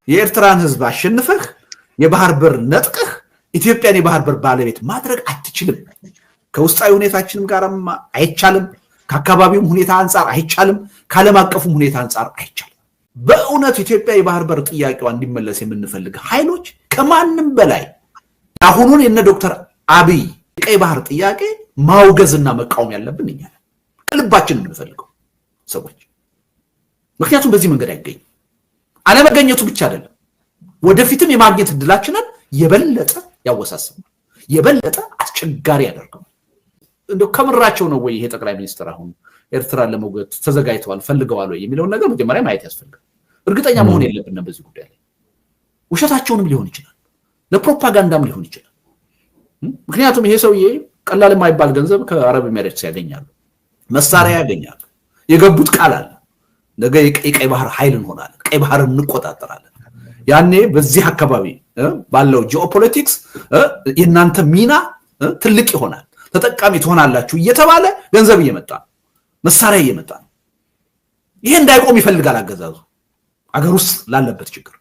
የኤርትራን ህዝብ አሸንፈህ የባህር በር ነጥቀህ ኢትዮጵያን የባህር በር ባለቤት ማድረግ አትችልም። ከውስጣዊ ሁኔታችንም ጋርም አይቻልም፣ ከአካባቢውም ሁኔታ አንፃር አይቻልም፣ ከዓለም አቀፉም ሁኔታ አንፃር አይቻልም። በእውነት ኢትዮጵያ የባህር በር ጥያቄዋ እንዲመለስ የምንፈልግ ኃይሎች ከማንም በላይ አሁኑን የነ ዶክተር አብይ ቀይ ባህር ጥያቄ ማውገዝና መቃወም ያለብን እኛ ነን፣ ከልባችን የምንፈልገው ሰዎች። ምክንያቱም በዚህ መንገድ አይገኝም። አለመገኘቱ ብቻ አይደለም፣ ወደፊትም የማግኘት እድላችንን የበለጠ ያወሳስባል፣ የበለጠ አስቸጋሪ ያደርገዋል። እንደው ከምራቸው ነው ወይ ይሄ ጠቅላይ ሚኒስትር አሁን ኤርትራን ለመውገድ ተዘጋጅተዋል ፈልገዋል ወይ የሚለውን ነገር መጀመሪያ ማየት ያስፈልጋል። እርግጠኛ መሆን የለብንም በዚህ ጉዳይ ላይ። ውሸታቸውንም ሊሆን ይችላል፣ ለፕሮፓጋንዳም ሊሆን ይችላል። ምክንያቱም ይሄ ሰውዬ ቀላል የማይባል ገንዘብ ከአረብ ኤሚሬትስ ያገኛሉ፣ መሳሪያ ያገኛሉ፣ የገቡት ቃል አለ። ነገ የቀይ ባህር ኃይል እንሆናለን፣ ቀይ ባህርን እንቆጣጠራለን። ያኔ በዚህ አካባቢ ባለው ጂኦፖለቲክስ የእናንተ ሚና ትልቅ ይሆናል፣ ተጠቃሚ ትሆናላችሁ እየተባለ ገንዘብ እየመጣ ነው፣ መሳሪያ እየመጣ ነው። ይሄ እንዳይቆም ይፈልጋል አገዛዙ አገር ውስጥ ላለበት ችግር።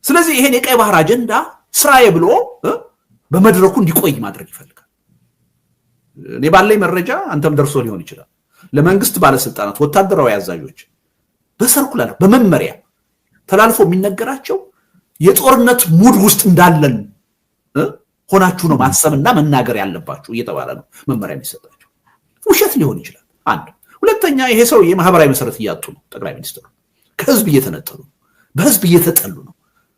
ስለዚህ ይሄን የቀይ ባህር አጀንዳ ስራዬ ብሎ በመድረኩ እንዲቆይ ማድረግ ይፈልጋል። እኔ ባለኝ መረጃ አንተም ደርሶ ሊሆን ይችላል፣ ለመንግስት ባለስልጣናት ወታደራዊ አዛዦች በሰርኩላር በመመሪያ ተላልፎ የሚነገራቸው የጦርነት ሙድ ውስጥ እንዳለን ሆናችሁ ነው ማሰብና መናገር ያለባችሁ እየተባለ ነው መመሪያ የሚሰጣቸው። ውሸት ሊሆን ይችላል አንድ። ሁለተኛ ይሄ ሰው የማህበራዊ መሰረት እያጡ ነው። ጠቅላይ ሚኒስትሩ ከህዝብ እየተነጠሉ ነው፣ በህዝብ እየተጠሉ ነው።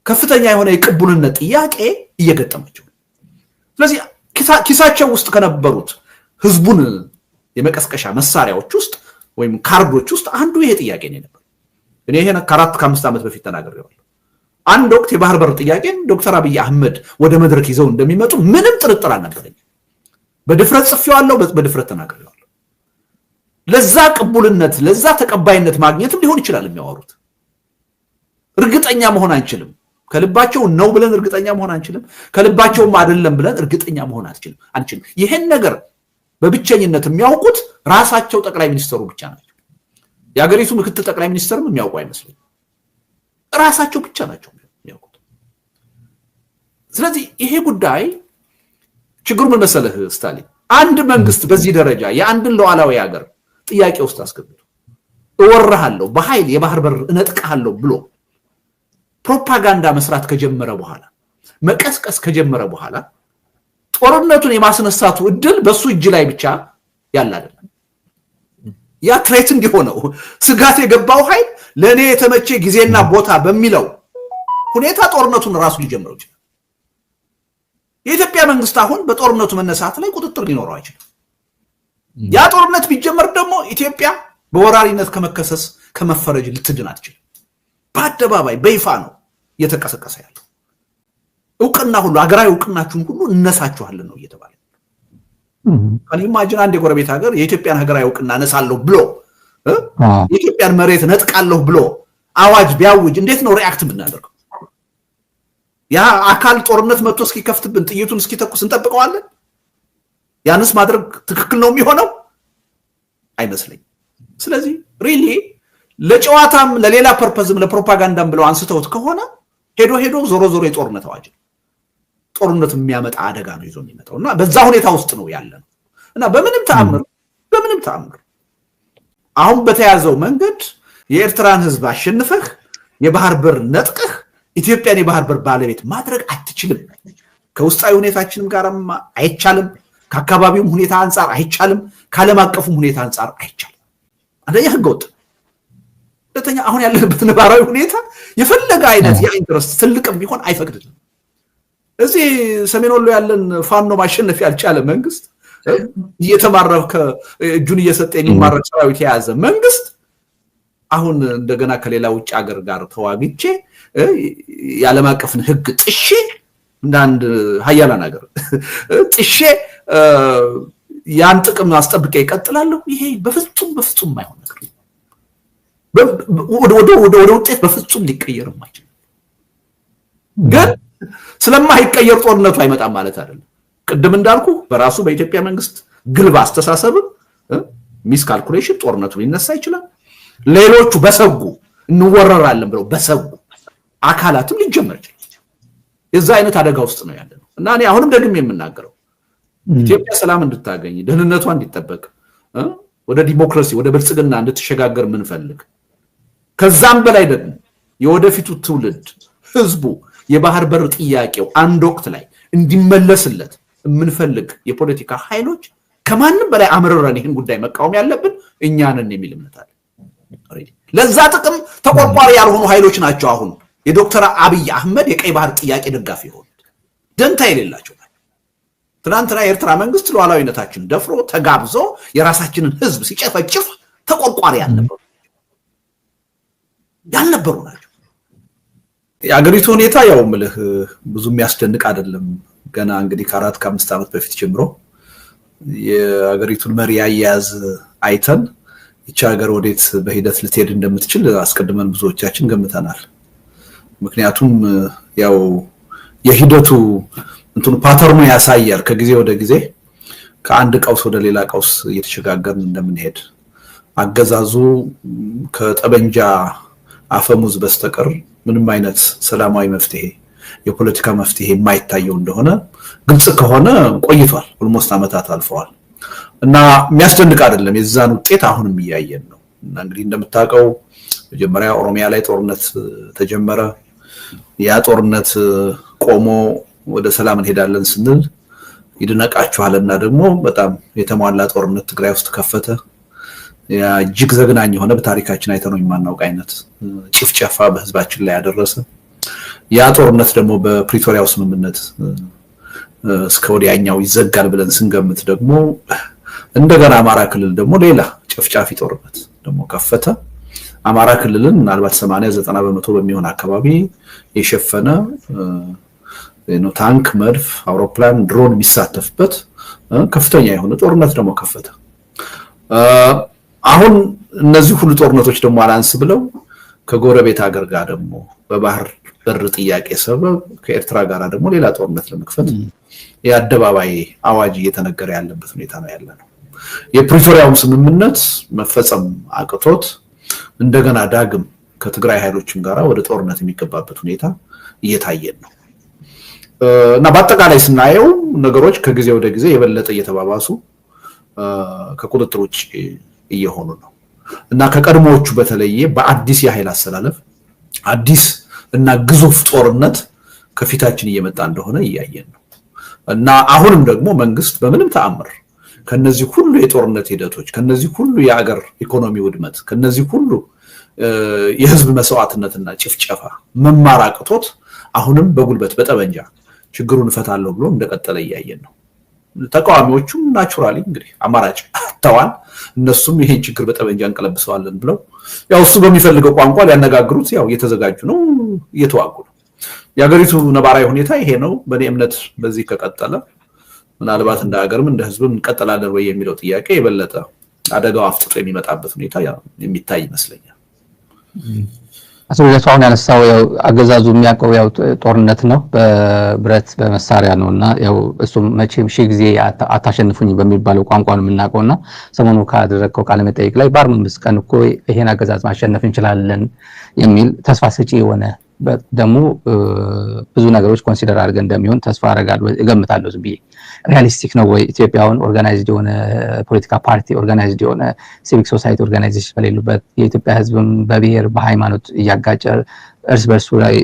ከፍተኛ የሆነ የቅቡልነት ጥያቄ እየገጠማቸው ነው። ስለዚህ ኪሳቸው ውስጥ ከነበሩት ህዝቡን የመቀስቀሻ መሳሪያዎች ውስጥ ወይም ካርዶች ውስጥ አንዱ ይሄ ጥያቄ ነው ነበር። እኔ ይሄን ከ4-5 ዓመት በፊት ተናግሬዋለሁ። አንድ ወቅት የባህር በር ጥያቄን ዶክተር አብይ አህመድ ወደ መድረክ ይዘው እንደሚመጡ ምንም ጥርጥር አልነበረኝ። በድፍረት ጽፌዋለሁ፣ በድፍረት ተናግሬዋለሁ። ለዛ ቅቡልነት ለዛ ተቀባይነት ማግኘትም ሊሆን ይችላል የሚያወሩት። እርግጠኛ መሆን አንችልም። ከልባቸው ነው ብለን እርግጠኛ መሆን አንችልም፣ ከልባቸውም አይደለም ብለን እርግጠኛ መሆን አንችልም። ይሄን ነገር በብቸኝነት የሚያውቁት ራሳቸው ጠቅላይ ሚኒስትሩ ብቻ ናቸው። የሀገሪቱ ምክትል ጠቅላይ ሚኒስትርም የሚያውቁ አይመስልም፣ ራሳቸው ብቻ ናቸው የሚያውቁት። ስለዚህ ይሄ ጉዳይ ችግሩ ምን መሰለህ ስታሊን፣ አንድ መንግስት በዚህ ደረጃ የአንድን ሉዓላዊ ሀገር ጥያቄ ውስጥ አስገብቶ እወርሃለሁ በኃይል የባህር በር እነጥቅሃለሁ ብሎ ፕሮፓጋንዳ መስራት ከጀመረ በኋላ መቀስቀስ ከጀመረ በኋላ ጦርነቱን የማስነሳቱ እድል በሱ እጅ ላይ ብቻ ያለ አይደለም። ያ ትሬት እንዲሆነው ስጋት የገባው ኃይል ለኔ የተመቸ ጊዜና ቦታ በሚለው ሁኔታ ጦርነቱን ራሱ ሊጀምረው ይችላል። የኢትዮጵያ መንግስት አሁን በጦርነቱ መነሳት ላይ ቁጥጥር ሊኖረው አይችልም። ያ ጦርነት ቢጀመር ደግሞ ኢትዮጵያ በወራሪነት ከመከሰስ ከመፈረጅ ልትድን አትችልም። በአደባባይ በይፋ ነው እየተቀሰቀሰ ያለው። እውቅና ሁሉ አገራዊ እውቅናችሁን ሁሉ እነሳችኋለን ነው እየተባለ። ከኔ ማጅን አንድ የጎረቤት ሀገር የኢትዮጵያን ሀገራዊ እውቅና እነሳለሁ ብሎ የኢትዮጵያን መሬት ነጥቃለሁ ብሎ አዋጅ ቢያውጅ እንዴት ነው ሪአክት የምናደርገው? ያ አካል ጦርነት መጥቶ እስኪከፍትብን ጥይቱን እስኪተኩስ እንጠብቀዋለን? ያንስ ማድረግ ትክክል ነው የሚሆነው? አይመስለኝም። ስለዚህ ሪሊ ለጨዋታም ለሌላ ፐርፐዝም ለፕሮፓጋንዳም ብለው አንስተውት ከሆነ ሄዶ ዞሮ የጦርነት አዋጅ ጦርነት የሚያመጣ አደጋ ነው ይዞ የሚመጣው እና በዛ ሁኔታ ውስጥ ነው ያለነው እና በምንም ተአምር አሁን በተያዘው መንገድ የኤርትራን ህዝብ አሸንፈህ የባህር በር ነጥቀህ ኢትዮጵያን የባህር በር ባለቤት ማድረግ አትችልም። ከውስጣዊ ሁኔታችንም ጋርም አይቻልም፣ ከአካባቢውም ሁኔታ አንፃር አይቻልም፣ ከዓለም አቀፉም ሁኔታ አንፃር አይቻልም። አንደኛ ህገወጥ፣ ሁለተኛ አሁን ያለንበት ነባራዊ ሁኔታ የፈለገ አይነት የኢንትረስት ትልቅም ቢሆን አይፈቅድልም። እዚህ ሰሜን ወሎ ያለን ፋኖ ማሸነፍ ያልቻለ መንግስት እየተማረከ እጁን እየሰጠ የሚማረክ ሰራዊት የያዘ መንግስት አሁን እንደገና ከሌላ ውጭ ሀገር ጋር ተዋግቼ የዓለም አቀፍን ህግ ጥሼ እንዳንድ ሀያላን ሀገር ጥሼ ያን ጥቅም አስጠብቄ ይቀጥላለሁ። ይሄ በፍጹም አይሆን ነገር ወደ ውጤት በፍጹም ሊቀየር የማይችል ግን ስለማይቀየር ጦርነቱ አይመጣም ማለት አይደለም። ቅድም እንዳልኩ በራሱ በኢትዮጵያ መንግስት ግልባ አስተሳሰብ ሚስ ካልኩሌሽን ጦርነቱ ሊነሳ ይችላል። ሌሎቹ በሰጉ እንወረራለን ብለው በሰጉ አካላትም ሊጀመር ይችላል። የዛ አይነት አደጋ ውስጥ ነው ያለነው እና እኔ አሁንም ደግሜ የምናገረው ኢትዮጵያ ሰላም እንድታገኝ ደህንነቷ እንዲጠበቅ ወደ ዲሞክራሲ ወደ ብልጽግና እንድትሸጋገር ምንፈልግ ከዛም በላይ ደግሞ የወደፊቱ ትውልድ ህዝቡ የባህር በር ጥያቄው አንድ ወቅት ላይ እንዲመለስለት ምንፈልግ የፖለቲካ ኃይሎች ከማንም በላይ አምረረን ይህን ጉዳይ መቃወም ያለብን እኛ ነን የሚል እምነት አለ። ለዛ ጥቅም ተቆርቋሪ ያልሆኑ ኃይሎች ናቸው አሁን የዶክተር አብይ አህመድ የቀይ ባህር ጥያቄ ደጋፊ ሆኑት ደንታ የሌላቸው። ትናንትና የኤርትራ መንግስት ሉዓላዊነታችን ደፍሮ ተጋብዞ የራሳችንን ህዝብ ሲጨፈጭፍ ተቆርቋሪ ያልነበሩ ናቸው። የአገሪቱ ሁኔታ ያው ምልህ ብዙ የሚያስደንቅ አይደለም። ገና እንግዲህ ከ4 ከ5 ዓመት በፊት ጀምሮ የአገሪቱን መሪ አያያዝ አይተን ይቺ ሀገር ወዴት በሂደት ልትሄድ እንደምትችል አስቀድመን ብዙዎቻችን ገምተናል። ምክንያቱም ያው የሂደቱ እንትኑ ፓተርኑ ያሳያል። ከጊዜ ወደ ጊዜ ከአንድ ቀውስ ወደ ሌላ ቀውስ እየተሸጋገርን እንደምንሄድ አገዛዙ ከጠበንጃ አፈሙዝ በስተቀር ምንም አይነት ሰላማዊ መፍትሄ የፖለቲካ መፍትሄ የማይታየው እንደሆነ ግልጽ ከሆነ ቆይቷል። ኦልሞስት አመታት አልፈዋል እና የሚያስደንቅ አይደለም። የዛን ውጤት አሁንም እያየን ነው። እና እንግዲህ እንደምታውቀው መጀመሪያ ኦሮሚያ ላይ ጦርነት ተጀመረ። ያ ጦርነት ቆሞ ወደ ሰላም እንሄዳለን ስንል ይድነቃችኋልና ደግሞ በጣም የተሟላ ጦርነት ትግራይ ውስጥ ከፈተ። ያ እጅግ ዘግናኝ የሆነ በታሪካችን አይተነው የማናውቅ አይነት ጭፍጨፋ በህዝባችን ላይ ያደረሰ። ያ ጦርነት ደግሞ በፕሪቶሪያው ስምምነት እስከ ወዲያኛው ይዘጋል ብለን ስንገምት ደግሞ እንደገና አማራ ክልል ደግሞ ሌላ ጨፍጫፊ ጦርነት ደግሞ ከፈተ። አማራ ክልልን ምናልባት 80-90% በሚሆን አካባቢ የሸፈነ ታንክ፣ መድፍ፣ አውሮፕላን፣ ድሮን የሚሳተፍበት ከፍተኛ የሆነ ጦርነት ደግሞ ከፈተ። አሁን እነዚህ ሁሉ ጦርነቶች ደግሞ አላንስ ብለው ከጎረቤት ሀገር ጋር ደግሞ በባህር በር ጥያቄ ሰበብ ከኤርትራ ጋር ደግሞ ሌላ ጦርነት ለመክፈት የአደባባይ አዋጅ እየተነገረ ያለበት ሁኔታ ነው ያለነው። የፕሪቶሪያው ስምምነት መፈጸም አቅቶት እንደገና ዳግም ከትግራይ ኃይሎችም ጋር ወደ ጦርነት የሚገባበት ሁኔታ እየታየን ነው እና በአጠቃላይ ስናየው ነገሮች ከጊዜ ወደ ጊዜ የበለጠ እየተባባሱ ከቁጥጥር ውጭ እየሆኑ ነው እና ከቀድሞዎቹ በተለየ በአዲስ የኃይል አሰላለፍ አዲስ እና ግዙፍ ጦርነት ከፊታችን እየመጣ እንደሆነ እያየን ነው እና አሁንም ደግሞ መንግስት በምንም ተአምር ከነዚህ ሁሉ የጦርነት ሂደቶች ከነዚህ ሁሉ የአገር ኢኮኖሚ ውድመት ከነዚህ ሁሉ የህዝብ መስዋዕትነትና ጭፍጨፋ መማራቅቶት አሁንም በጉልበት በጠበንጃ ችግሩን ፈታለሁ ብሎ እንደቀጠለ እያየን ነው። ተቃዋሚዎቹም ናቹራሊ እንግዲህ አማራጭ አጥተዋል። እነሱም ይሄን ችግር በጠበንጃ እንቀለብሰዋለን ብለው ያው እሱ በሚፈልገው ቋንቋ ሊያነጋግሩት ያው እየተዘጋጁ ነው፣ እየተዋጉ ነው። የሀገሪቱ ነባራዊ ሁኔታ ይሄ ነው። በእኔ እምነት በዚህ ከቀጠለ ምናልባት እንደ ሀገርም እንደ ህዝብም እንቀጥላለን ወይ የሚለው ጥያቄ የበለጠ አደጋው አፍጥጦ የሚመጣበት ሁኔታ የሚታይ ይመስለኛል። አስወልደቱ አሁን ያነሳው ያው አገዛዙ የሚያውቀው ያው ጦርነት ነው፣ በብረት በመሳሪያ ነውና ያው እሱ መቼም ሺህ ጊዜ አታሸንፉኝ በሚባለው ቋንቋ ነው የምናውቀውና ሰሞኑ ካደረገው ቃለ መጠይቅ ላይ በ45 ቀን እኮ ይሄን አገዛዝ ማሸነፍ እንችላለን የሚል ተስፋ ሰጪ የሆነ ደግሞ ብዙ ነገሮች ኮንሲደር አድርገን እንደሚሆን ተስፋ አደርጋለሁ እገምታለሁ። ዝም ብዬ ሪያሊስቲክ ነው ወይ ኢትዮጵያውን ኦርጋናይዝድ የሆነ ፖለቲካ ፓርቲ ኦርጋናይዝድ የሆነ ሲቪክ ሶሳይቲ ኦርጋናይዜሽን በሌሉበት የኢትዮጵያ ህዝብም በብሔር በሃይማኖት እያጋጨ እርስ በርሱ ላይ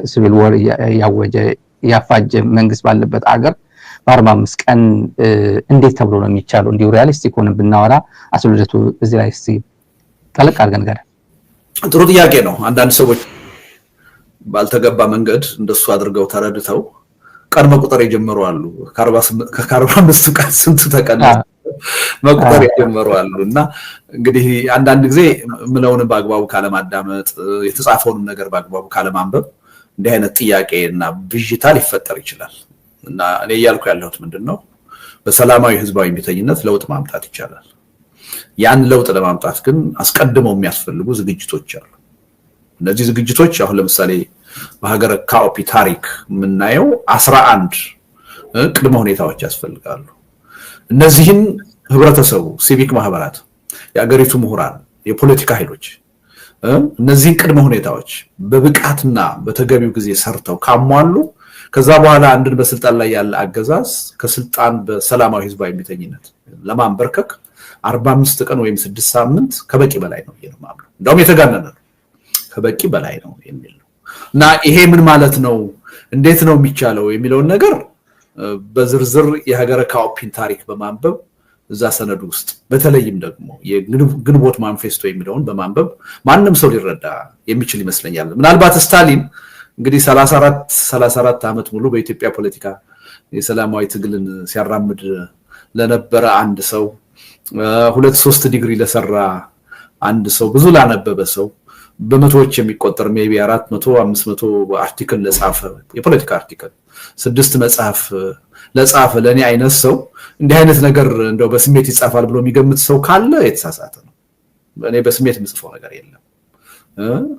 ሲቪል ወር ያፋጀ መንግስት ባለበት አገር በ45 ቀን እንዴት ተብሎ ነው የሚቻለው? እንዲሁ ሪያሊስቲክ ሆነ ብናወራ አስወልደቱ እዚህ ላይ እስቲ ጠለቅ አድርገን ጋር ጥሩ ጥያቄ ነው። አንዳንድ ሰዎች ባልተገባ መንገድ እንደሱ አድርገው ተረድተው ቀድመ ቁጥር የጀመሩ አሉ። ከ45 ቀን ስንት ተቀነሰ መቁጠር የጀመሩ አሉ እና እንግዲህ አንዳንድ ጊዜ ምለውን በአግባቡ ካለማዳመጥ የተጻፈውን ነገር በአግባቡ ካለማንበብ እንዲህ አይነት ጥያቄና ብዥታ ሊፈጠር ይችላል እና እኔ እያልኩ ያለሁት ምንድነው በሰላማዊ ህዝባዊ እምቢተኝነት ለውጥ ማምጣት ይቻላል። ያን ለውጥ ለማምጣት ግን አስቀድመው የሚያስፈልጉ ዝግጅቶች አሉ። እነዚህ ዝግጅቶች አሁን ለምሳሌ በሀገረ ካኦፒ ታሪክ የምናየው 11 ቅድመ ሁኔታዎች ያስፈልጋሉ። እነዚህን ህብረተሰቡ፣ ሲቪክ ማህበራት፣ የአገሪቱ ምሁራን፣ የፖለቲካ ኃይሎች እነዚህን ቅድመ ሁኔታዎች በብቃትና በተገቢው ጊዜ ሰርተው ካሟሉ ከዛ በኋላ አንድን በስልጣን ላይ ያለ አገዛዝ ከስልጣን በሰላማዊ ህዝባዊ እምቢተኝነት ለማንበርከክ 45 ቀን ወይም 6 ሳምንት ከበቂ በላይ ነው ማለት ነው። እንደውም የተጋነነ ነው፣ ከበቂ በላይ ነው የሚል ነው። እና ይሄ ምን ማለት ነው፣ እንዴት ነው የሚቻለው የሚለውን ነገር በዝርዝር የሀገረ ካኦፒን ታሪክ በማንበብ እዛ ሰነድ ውስጥ በተለይም ደግሞ የግንቦት ማንፌስቶ የሚለውን በማንበብ ማንም ሰው ሊረዳ የሚችል ይመስለኛል። ምናልባት ስታሊን እንግዲህ 34 ዓመት ሙሉ በኢትዮጵያ ፖለቲካ የሰላማዊ ትግልን ሲያራምድ ለነበረ አንድ ሰው 2-3 ዲግሪ ለሰራ አንድ ሰው ብዙ ላነበበ ሰው በመቶዎች የሚቆጠር ሜቢ 400-500 አርቲክል ለጻፈ የፖለቲካ አርቲክል 6 መጽሐፍ ለጻፈ ለኔ አይነት ሰው እንዲህ አይነት ነገር እንደው በስሜት ይጻፋል ብሎ የሚገምት ሰው ካለ የተሳሳተ ነው። እኔ በስሜት የምጽፈው ነገር የለም።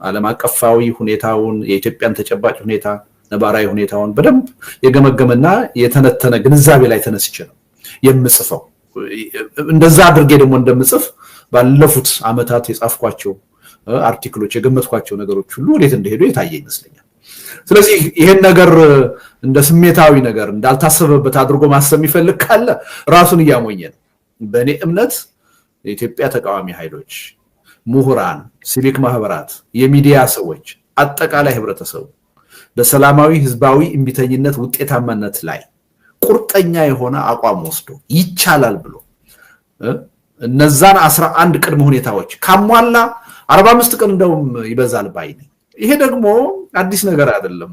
ዓለም አቀፋዊ ሁኔታውን የኢትዮጵያን ተጨባጭ ሁኔታ ነባራዊ ሁኔታውን በደንብ የገመገመና የተነተነ ግንዛቤ ላይ ተነስቼ ነው የምጽፈው። እንደዛ አድርጌ ደግሞ እንደምጽፍ ባለፉት አመታት የጻፍኳቸው አርቲክሎች የገመትኳቸው ነገሮች ሁሉ ወዴት እንደሄዱ የታየ ይመስለኛል። ስለዚህ ይሄን ነገር እንደ ስሜታዊ ነገር እንዳልታሰበበት አድርጎ ማሰብ የሚፈልግ ካለ ራሱን እያሞኘ ነው። በእኔ እምነት የኢትዮጵያ ተቃዋሚ ኃይሎች፣ ምሁራን፣ ሲቪክ ማህበራት፣ የሚዲያ ሰዎች፣ አጠቃላይ ህብረተሰቡ በሰላማዊ ህዝባዊ እምቢተኝነት ውጤታማነት ላይ ቁርጠኛ የሆነ አቋም ወስዶ ይቻላል ብሎ እነዛን 11 ቅድመ ሁኔታዎች ካሟላ 45 ቀን እንደውም ይበዛል ባይ ነኝ። ይሄ ደግሞ አዲስ ነገር አይደለም።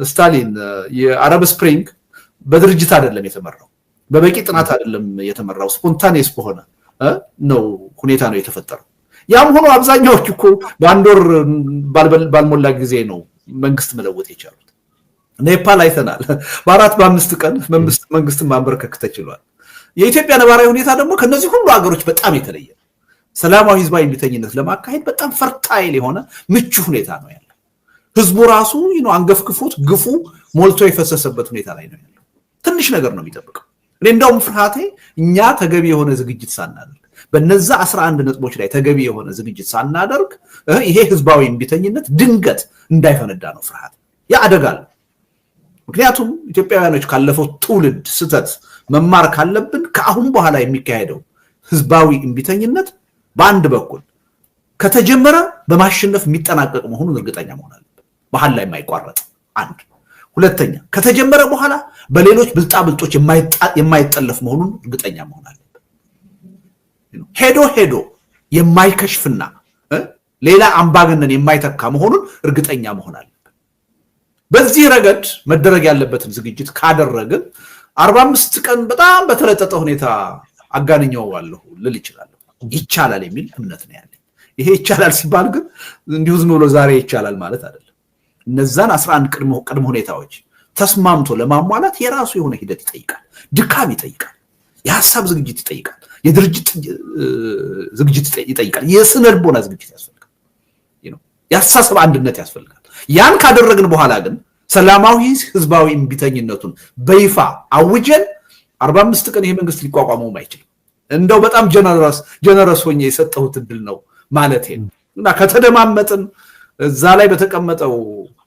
ስታሊን የአረብ ስፕሪንግ በድርጅት አይደለም የተመራው፣ በበቂ ጥናት አይደለም የተመራው፣ ስፖንታኔስ በሆነ ነው ሁኔታ ነው የተፈጠረው። ያም ሆኖ አብዛኛዎቹ እኮ በአንድ ወር ባልሞላ ጊዜ ነው መንግስት መለወጥ የቻሉት። ኔፓል አይተናል፣ በ4-5 ቀን መንግስትን ማንበርከክ ተችሏል። የኢትዮጵያ ነባራዊ ሁኔታ ደግሞ ከነዚህ ሁሉ ሀገሮች በጣም የተለየ ነው። ሰላማዊ ህዝባዊ እምቢተኝነት ለማካሄድ በጣም ፈርታይል የሆነ ምቹ ሁኔታ ነው ያለው። ህዝቡ ራሱ አንገፍክፎት ግፉ ሞልቶ የፈሰሰበት ሁኔታ ላይ ነው ያለው። ትንሽ ነገር ነው የሚጠብቀው። እኔ እንደውም ፍርሃቴ እኛ ተገቢ የሆነ ዝግጅት ሳናደርግ በነዛ 11 ነጥቦች ላይ ተገቢ የሆነ ዝግጅት ሳናደርግ ይሄ ህዝባዊ እምቢተኝነት ድንገት እንዳይፈነዳ ነው ፍርሃት። ያ አደጋ ነው። ምክንያቱም ኢትዮጵያውያኖች ካለፈው ትውልድ ስህተት መማር ካለብን ከአሁን በኋላ የሚካሄደው ህዝባዊ እምቢተኝነት በአንድ በኩል ከተጀመረ በማሸነፍ የሚጠናቀቅ መሆኑን እርግጠኛ መሆን አለብን። መሀል ላይ የማይቋረጥ አንድ። ሁለተኛ ከተጀመረ በኋላ በሌሎች ብልጣብልጦች የማይጠለፍ መሆኑን እርግጠኛ መሆን አለብን። ሄዶ የማይከሽፍና ሌላ አምባገነን የማይተካ መሆኑን እርግጠኛ መሆን አለብን። በዚህ ረገድ መደረግ ያለበትን ዝግጅት ካደረግን 45 ቀን በጣም በተለጠጠ ሁኔታ አጋንኛዋለሁ ልል ይችላል። ይቻላል የሚል እምነት ነው ያለኝ። ይሄ ይቻላል ሲባል ግን እንዲሁ ዝም ብሎ ዛሬ ይቻላል ማለት አይደለም። እነዛን 11 ቅድመ ሁኔታዎች ተስማምቶ ለማሟላት የራሱ የሆነ ሂደት ይጠይቃል፣ ድካም ይጠይቃል፣ የሐሳብ ዝግጅት ይጠይቃል፣ የድርጅት ዝግጅት ይጠይቃል፣ የስነ ልቦና ዝግጅት ያስፈልጋል፣ የአስተሳሰብ አንድነት ያስፈልጋል። ያን ካደረግን በኋላ ግን ሰላማዊ ህዝባዊ እምቢተኝነቱን በይፋ አውጀን 45 ቀን ይሄ መንግስት ሊቋቋመው አይችልም። እንደው በጣም ጀነረስ ሆኜ የሰጠሁት እድል ነው ማለት ነው። እና ከተደማመጥን እዛ ላይ በተቀመጠው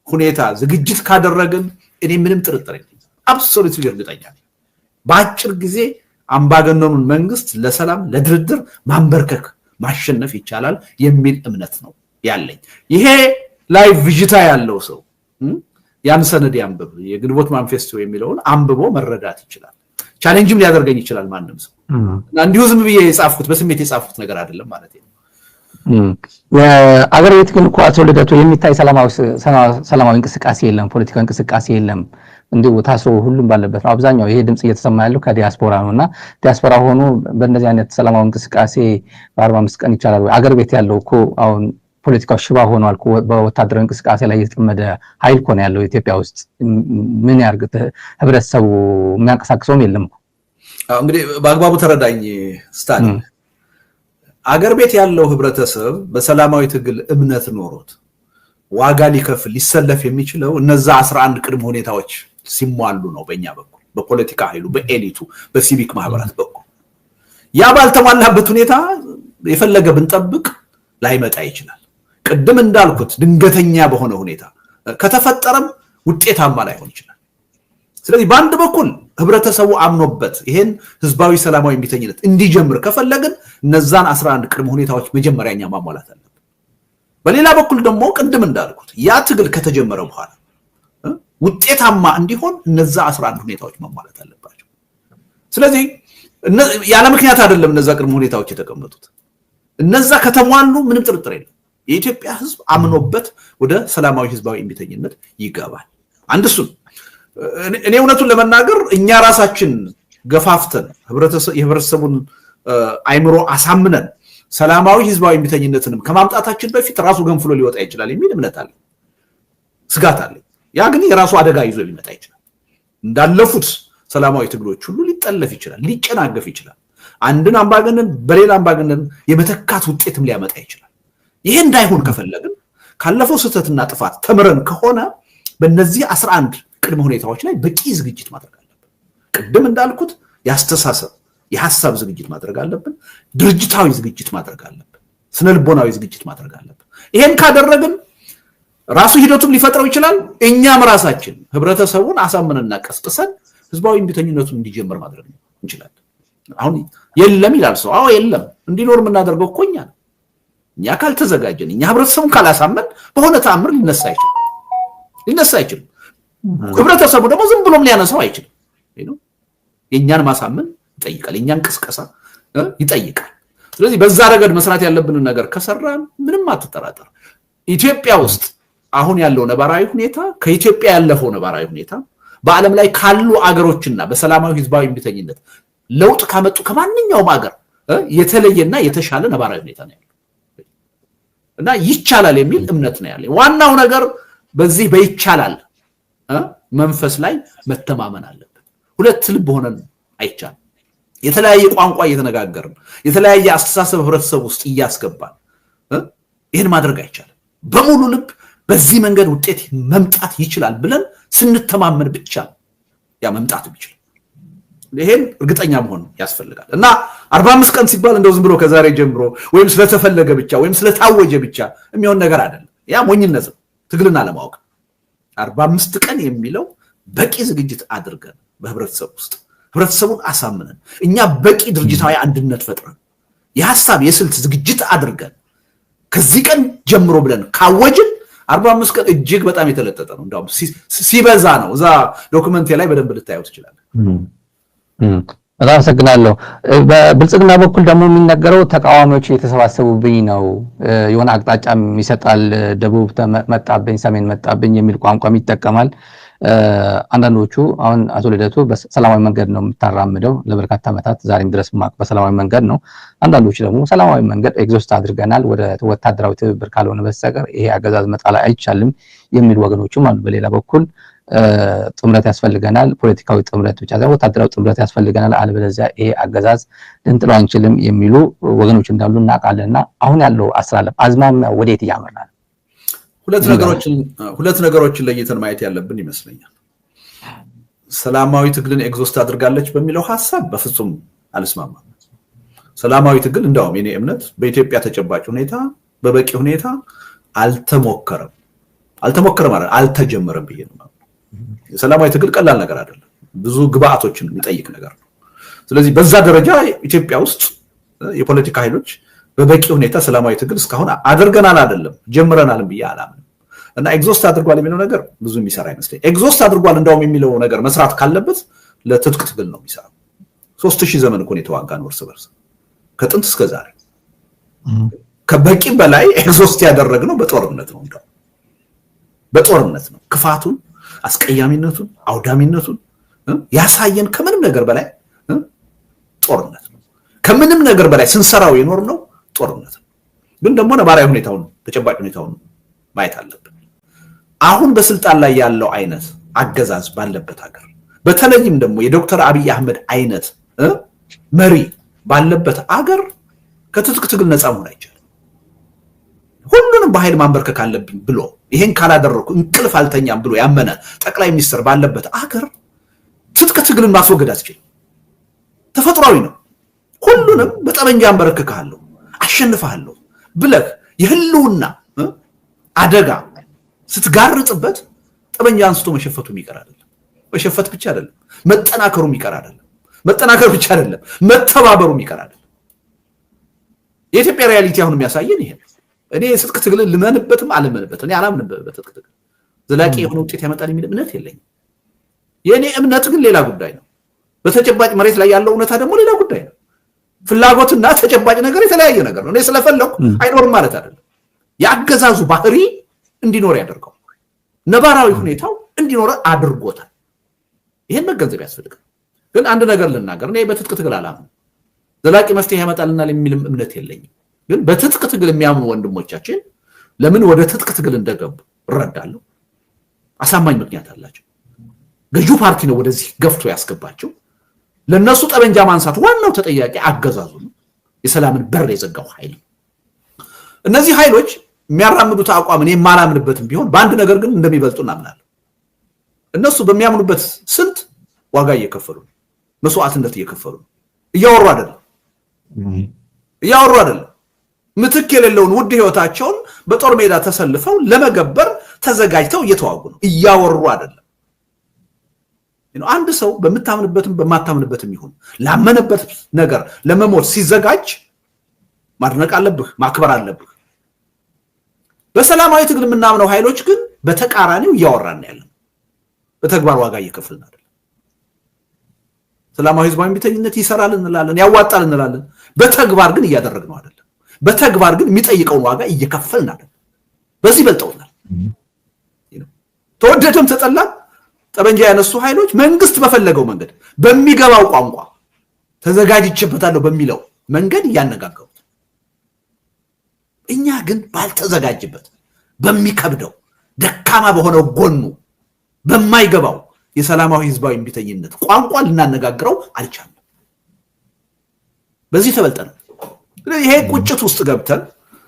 ሁኔታ ዝግጅት ካደረግን እኔ ምንም ጥርጥር የለኝም፣ አብሶሉትሊ እርግጠኛ ነኝ በአጭር ጊዜ አምባገነኑን መንግስት ለሰላም ለድርድር ማንበርከክ ማሸነፍ ይቻላል የሚል እምነት ነው ያለኝ። ይሄ ላይ ቪዥታ ያለው ሰው ያን ሰነድ ያንብብ፣ የግንቦት ማንፌስቶ የሚለውን አንብቦ መረዳት ይችላል። ቻሌንጅም ሊያደርገኝ ይችላል ማንም ሰው። እና እንዲሁ ዝም ብዬ የጻፍኩት በስሜት የጻፍኩት ነገር አይደለም ማለት ነው። አገር ቤት ግን እኮ አቶ ልደቱ የሚታይ ሰላማዊ እንቅስቃሴ የለም፣ ፖለቲካዊ እንቅስቃሴ የለም። እንዲሁ ታስሮ ሁሉም ባለበት ነው። አብዛኛው ይሄ ድምጽ እየተሰማ ያለው ከዲያስፖራ ነውና ዲያስፖራ ሆኖ በእንደዚህ አይነት ሰላማዊ እንቅስቃሴ በ45 ቀን ይቻላል ወይ? አገር ቤት ያለው እኮ አሁን ፖለቲካው ሽባ ሆኗል። በወታደራዊ እንቅስቃሴ ላይ የተጠመደ ኃይል እኮ ነው ያለው ኢትዮጵያ ውስጥ። ምን ያርግ? ህብረተሰቡ የሚያንቀሳቅሰውም የለም። እንግዲህ በአግባቡ ተረዳኝ ስታሊን። አገር ቤት ያለው ህብረተሰብ በሰላማዊ ትግል እምነት ኖሮት ዋጋ ሊከፍል ሊሰለፍ የሚችለው እነዛ 11 ቅድመ ሁኔታዎች ሲሟሉ ነው። በእኛ በኩል በፖለቲካ ኃይሉ፣ በኤሊቱ፣ በሲቪክ ማህበራት በኩል ያ ባልተሟላበት ሁኔታ የፈለገ ብንጠብቅ ላይመጣ ይችላል። ቅድም እንዳልኩት ድንገተኛ በሆነ ሁኔታ ከተፈጠረም ውጤታማ ላይሆን ይችላል። ስለዚህ በአንድ በኩል ህብረተሰቡ አምኖበት ይሄን ህዝባዊ ሰላማዊ እምቢተኝነት እንዲጀምር ከፈለግን እነዛን 11 ቅድመ ሁኔታዎች መጀመሪያኛ ማሟላት አለብን። በሌላ በኩል ደግሞ ቅድም እንዳልኩት ያ ትግል ከተጀመረ በኋላ ውጤታማ እንዲሆን እነዛ 11 ሁኔታዎች ማሟላት አለባቸው። ስለዚህ ያለ ምክንያት አይደለም እነዛ ቅድመ ሁኔታዎች የተቀመጡት። እነዛ ከተሟሉ ምንም ጥርጥር የለም የኢትዮጵያ ህዝብ አምኖበት ወደ ሰላማዊ ህዝባዊ እምቢተኝነት ይገባል። አንድ እሱ እኔ እውነቱን ለመናገር እኛ ራሳችን ገፋፍተን የህብረተሰቡን አይምሮ አሳምነን ሰላማዊ ህዝባዊ እምቢተኝነትንም ከማምጣታችን በፊት ራሱ ገንፍሎ ሊወጣ ይችላል የሚል እምነት አለ፣ ስጋት አለ። ያ ግን የራሱ አደጋ ይዞ ሊመጣ ይችላል። እንዳለፉት ሰላማዊ ትግሎች ሁሉ ሊጠለፍ ይችላል፣ ሊጨናገፍ ይችላል። አንድን አምባገነን በሌላ አምባገነን የመተካት ውጤትም ሊያመጣ ይችላል። ይሄ እንዳይሆን ከፈለግን ካለፈው ስህተትና ጥፋት ተምረን ከሆነ በእነዚህ 11 ቅድመ ሁኔታዎች ላይ በቂ ዝግጅት ማድረግ አለብን። ቅድም እንዳልኩት ያስተሳሰብ የሐሳብ ዝግጅት ማድረግ አለብን፣ ድርጅታዊ ዝግጅት ማድረግ አለብን፣ ስነልቦናዊ ዝግጅት ማድረግ አለብን። ይሄን ካደረግን ራሱ ሂደቱም ሊፈጥረው ይችላል። እኛም ራሳችን ህብረተሰቡን አሳምነንና ቀስቅሰን ህዝባዊ እምቢተኝነቱን እንዲጀምር ማድረግ እንችላለን። አሁን የለም ይላል ሰው። አዎ የለም እንዲኖር የምናደርገው እኮ እኛ ነው። እኛ ካልተዘጋጀን፣ እኛ ህብረተሰቡን ካላሳመን በሆነ ተአምር ሊነሳ አይችልም። ህብረተሰቡ ደግሞ ዝም ብሎም ሊያነሳው አይችልም። የእኛን ማሳመን ይጠይቃል፣ የእኛን ቅስቀሳ ይጠይቃል። ስለዚህ በዛ ረገድ መስራት ያለብንን ነገር ከሰራን ምንም አትጠራጠር፣ ኢትዮጵያ ውስጥ አሁን ያለው ነባራዊ ሁኔታ ከኢትዮጵያ ያለፈው ነባራዊ ሁኔታ በዓለም ላይ ካሉ አገሮችና በሰላማዊ ህዝባዊ እምቢተኝነት ለውጥ ካመጡ ከማንኛውም አገር የተለየና የተሻለ ነባራዊ ሁኔታ ነው ያለው እና ይቻላል የሚል እምነት ነው ያለው። ዋናው ነገር በዚህ በይቻላል መንፈስ ላይ መተማመን አለብን። ሁለት ልብ ሆነን አይቻልም። የተለያየ ቋንቋ እየተነጋገርን የተለያየ አስተሳሰብ ህብረተሰብ ውስጥ እያስገባን ይሄን ማድረግ አይቻልም። በሙሉ ልብ በዚህ መንገድ ውጤት መምጣት ይችላል ብለን ስንተማመን ብቻ ያ መምጣት ይችላል። ይሄን እርግጠኛ መሆን ያስፈልጋል እና 45 ቀን ሲባል እንደው ዝም ብሎ ከዛሬ ጀምሮ ወይም ስለተፈለገ ብቻ ወይም ስለታወጀ ብቻ የሚሆን ነገር አይደለም። ያ ሞኝነት ነው፣ ትግልና ለማወቅ 45 ቀን የሚለው በቂ ዝግጅት አድርገን በህብረተሰብ ውስጥ ህብረተሰቡን አሳምነን እኛ በቂ ድርጅታዊ አንድነት ፈጥረን የሐሳብ የስልት ዝግጅት አድርገን ከዚህ ቀን ጀምሮ ብለን ካወጅን 45 ቀን እጅግ በጣም የተለጠጠ ነው። እንደውም ሲበዛ ነው። እዛ ዶክመንት ላይ በደንብ ልታየው ትችላለህ። በጣም አመሰግናለሁ። በብልጽግና በኩል ደግሞ የሚነገረው ተቃዋሚዎች እየተሰባሰቡብኝ ነው፣ የሆነ አቅጣጫም ይሰጣል፣ ደቡብ መጣብኝ፣ ሰሜን መጣብኝ የሚል ቋንቋም ይጠቀማል። አንዳንዶቹ አሁን አቶ ልደቱ በሰላማዊ መንገድ ነው የምታራምደው ለበርካታ ዓመታት ዛሬም ድረስ በሰላማዊ መንገድ ነው። አንዳንዶቹ ደግሞ ሰላማዊ መንገድ ኤግዞስት አድርገናል፣ ወደ ወታደራዊ ትብብር ካልሆነ በስተቀር ይሄ አገዛዝ መጣል አይቻልም የሚሉ ወገኖችም አሉ። በሌላ በኩል ጥምረት ያስፈልገናል፣ ፖለቲካዊ ጥምረት ብቻ ሳይሆን ወታደራዊ ጥምረት ያስፈልገናል፣ አለበለዚያ ይሄ አገዛዝ ልንጥለው አንችልም የሚሉ ወገኖች እንዳሉ እናውቃለንና አሁን ያለው አስተላለፍ አዝማሚያ ወዴት እያመራ ነው? ሁለት ነገሮችን ለይተን ማየት ያለብን ይመስለኛል። ሰላማዊ ትግልን ኤግዞስት አድርጋለች በሚለው ሐሳብ በፍጹም አልስማማም። ሰላማዊ ትግል እንደውም የኔ እምነት በኢትዮጵያ ተጨባጭ ሁኔታ በበቂ ሁኔታ አልተሞከረም ማለት አልተጀመረም ብዬ ነው። ሰላማዊ ትግል ቀላል ነገር አይደለም፣ ብዙ ግብአቶችን የሚጠይቅ ነገር ነው። ስለዚህ በዛ ደረጃ ኢትዮጵያ ውስጥ የፖለቲካ ኃይሎች በበቂ ሁኔታ ሰላማዊ ትግል እስካሁን አድርገናል አይደለም ጀምረናል ብዬ አላምንም እና ኤግዞስት አድርጓል የሚለው ነገር ብዙ የሚሰራ አይመስለኝ። ኤግዞስት አድርጓል እንደውም የሚለው ነገር መስራት ካለበት ለትጥቅ ትግል ነው የሚሰራው። 3000 ዘመን እኮ ነው የተዋጋን እርስ በርስ ከጥንት እስከ ዛሬ። ከበቂ በላይ ኤግዞስት ያደረግነው በጦርነት ነው። እንደው በጦርነት ነው ክፋቱን፣ አስቀያሚነቱን፣ አውዳሚነቱን ያሳየን ከምንም ነገር በላይ ጦርነት ነው። ከምንም ነገር በላይ ስንሰራው የኖር ነው ጦርነት ነው። ግን ደግሞ ነባራዊ ሁኔታውን ተጨባጭ ሁኔታውን ማየት አለብን። አሁን በስልጣን ላይ ያለው አይነት አገዛዝ ባለበት ሀገር በተለይም ደግሞ የዶክተር አብይ አህመድ አይነት መሪ ባለበት ሀገር ከትጥቅ ትግል ነፃ መሆን አይቻልም። ሁሉንም በኃይል ማንበርከክ አለብኝ ብሎ ይሄን ካላደረኩ እንቅልፍ አልተኛም ብሎ ያመነ ጠቅላይ ሚኒስትር ባለበት ሀገር ትጥቅ ትግልን ማስወገድ አትችልም። ተፈጥሯዊ ነው። ሁሉንም በጠመንጃ አንበረክካለሁ አሸንፋለሁ ብለህ የህልውና አደጋ ስትጋርጥበት ጠመንጃ አንስቶ መሸፈቱ የሚቀር አይደለም። መሸፈት ብቻ አይደለም፣ መጠናከሩ የሚቀር አይደለም። መጠናከሩ ብቻ አይደለም፣ መተባበሩ የሚቀር አይደለም። የኢትዮጵያ ሪያሊቲ አሁን የሚያሳየን ይሄ። እኔ የትጥቅ ትግልን ልመንበትም አልመንበትም፣ እኔ አላምንበት በትጥቅ ትግል ዘላቂ የሆነ ውጤት ያመጣል የሚል እምነት የለኝም። የኔ እምነት ግን ሌላ ጉዳይ ነው። በተጨባጭ መሬት ላይ ያለው እውነታ ደግሞ ሌላ ጉዳይ ነው። ፍላጎትና ተጨባጭ ነገር የተለያየ ነገር ነው። እኔ ስለፈለኩ አይኖርም ማለት አይደለም። የአገዛዙ ባህሪ እንዲኖር ያደርገው ነባራዊ ሁኔታው እንዲኖር አድርጎታል። ይሄን መገንዘብ ያስፈልጋል። ግን አንድ ነገር ልናገር፣ እኔ በትጥቅ ትግል አላምንም፣ ዘላቂ መፍትሄ ያመጣልናል የሚልም እምነት የለኝም። ግን በትጥቅ ትግል የሚያምኑ ወንድሞቻችን ለምን ወደ ትጥቅ ትግል እንደገቡ እረዳለሁ። አሳማኝ ምክንያት አላቸው። ገዢው ፓርቲ ነው ወደዚህ ገፍቶ ያስገባቸው። ለነሱ ጠበንጃ ማንሳት ዋናው ተጠያቂ አገዛዙ ነው፣ የሰላምን በር የዘጋው ኃይል። እነዚህ ኃይሎች የሚያራምዱት አቋም እኔ የማላምንበትም ቢሆን በአንድ ነገር ግን እንደሚበልጡ እናምናለን። እነሱ በሚያምኑበት ስልት ዋጋ እየከፈሉ ነው፣ መስዋዕትነት እየከፈሉ ነው። እያወሩ አይደለም። ምትክ የሌለውን ውድ ህይወታቸውን በጦር ሜዳ ተሰልፈው ለመገበር ተዘጋጅተው እየተዋጉ ነው። እያወሩ አይደለም። አንድ ሰው በምታምንበትም በማታምንበትም ይሁን ላመነበት ነገር ለመሞት ሲዘጋጅ ማድነቅ አለብህ፣ ማክበር አለብህ። በሰላማዊ ትግል የምናምነው ኃይሎች ግን በተቃራኒው እያወራን ያለን፣ በተግባር ዋጋ እየከፈልን አይደለም። ሰላማዊ ህዝባዊ እምቢተኝነት ይሰራል እንላለን፣ ያዋጣል እንላለን። በተግባር ግን እያደረግነው አይደለም። በተግባር ግን የሚጠይቀውን ዋጋ እየከፈልን አይደለም። በዚህ በልጠውናል። ተወደደም ተጠላም ጠበንጃ ያነሱ ኃይሎች መንግስት በፈለገው መንገድ በሚገባው ቋንቋ ተዘጋጅቼበታለሁ በሚለው መንገድ እያነጋገሩት፣ እኛ ግን ባልተዘጋጅበት በሚከብደው ደካማ በሆነው ጎኑ በማይገባው የሰላማዊ ህዝባዊ እምቢተኝነት ቋንቋ ልናነጋግረው አልቻልንም። በዚህ ተበልጠን ይሄ ቁጭት ውስጥ ገብተን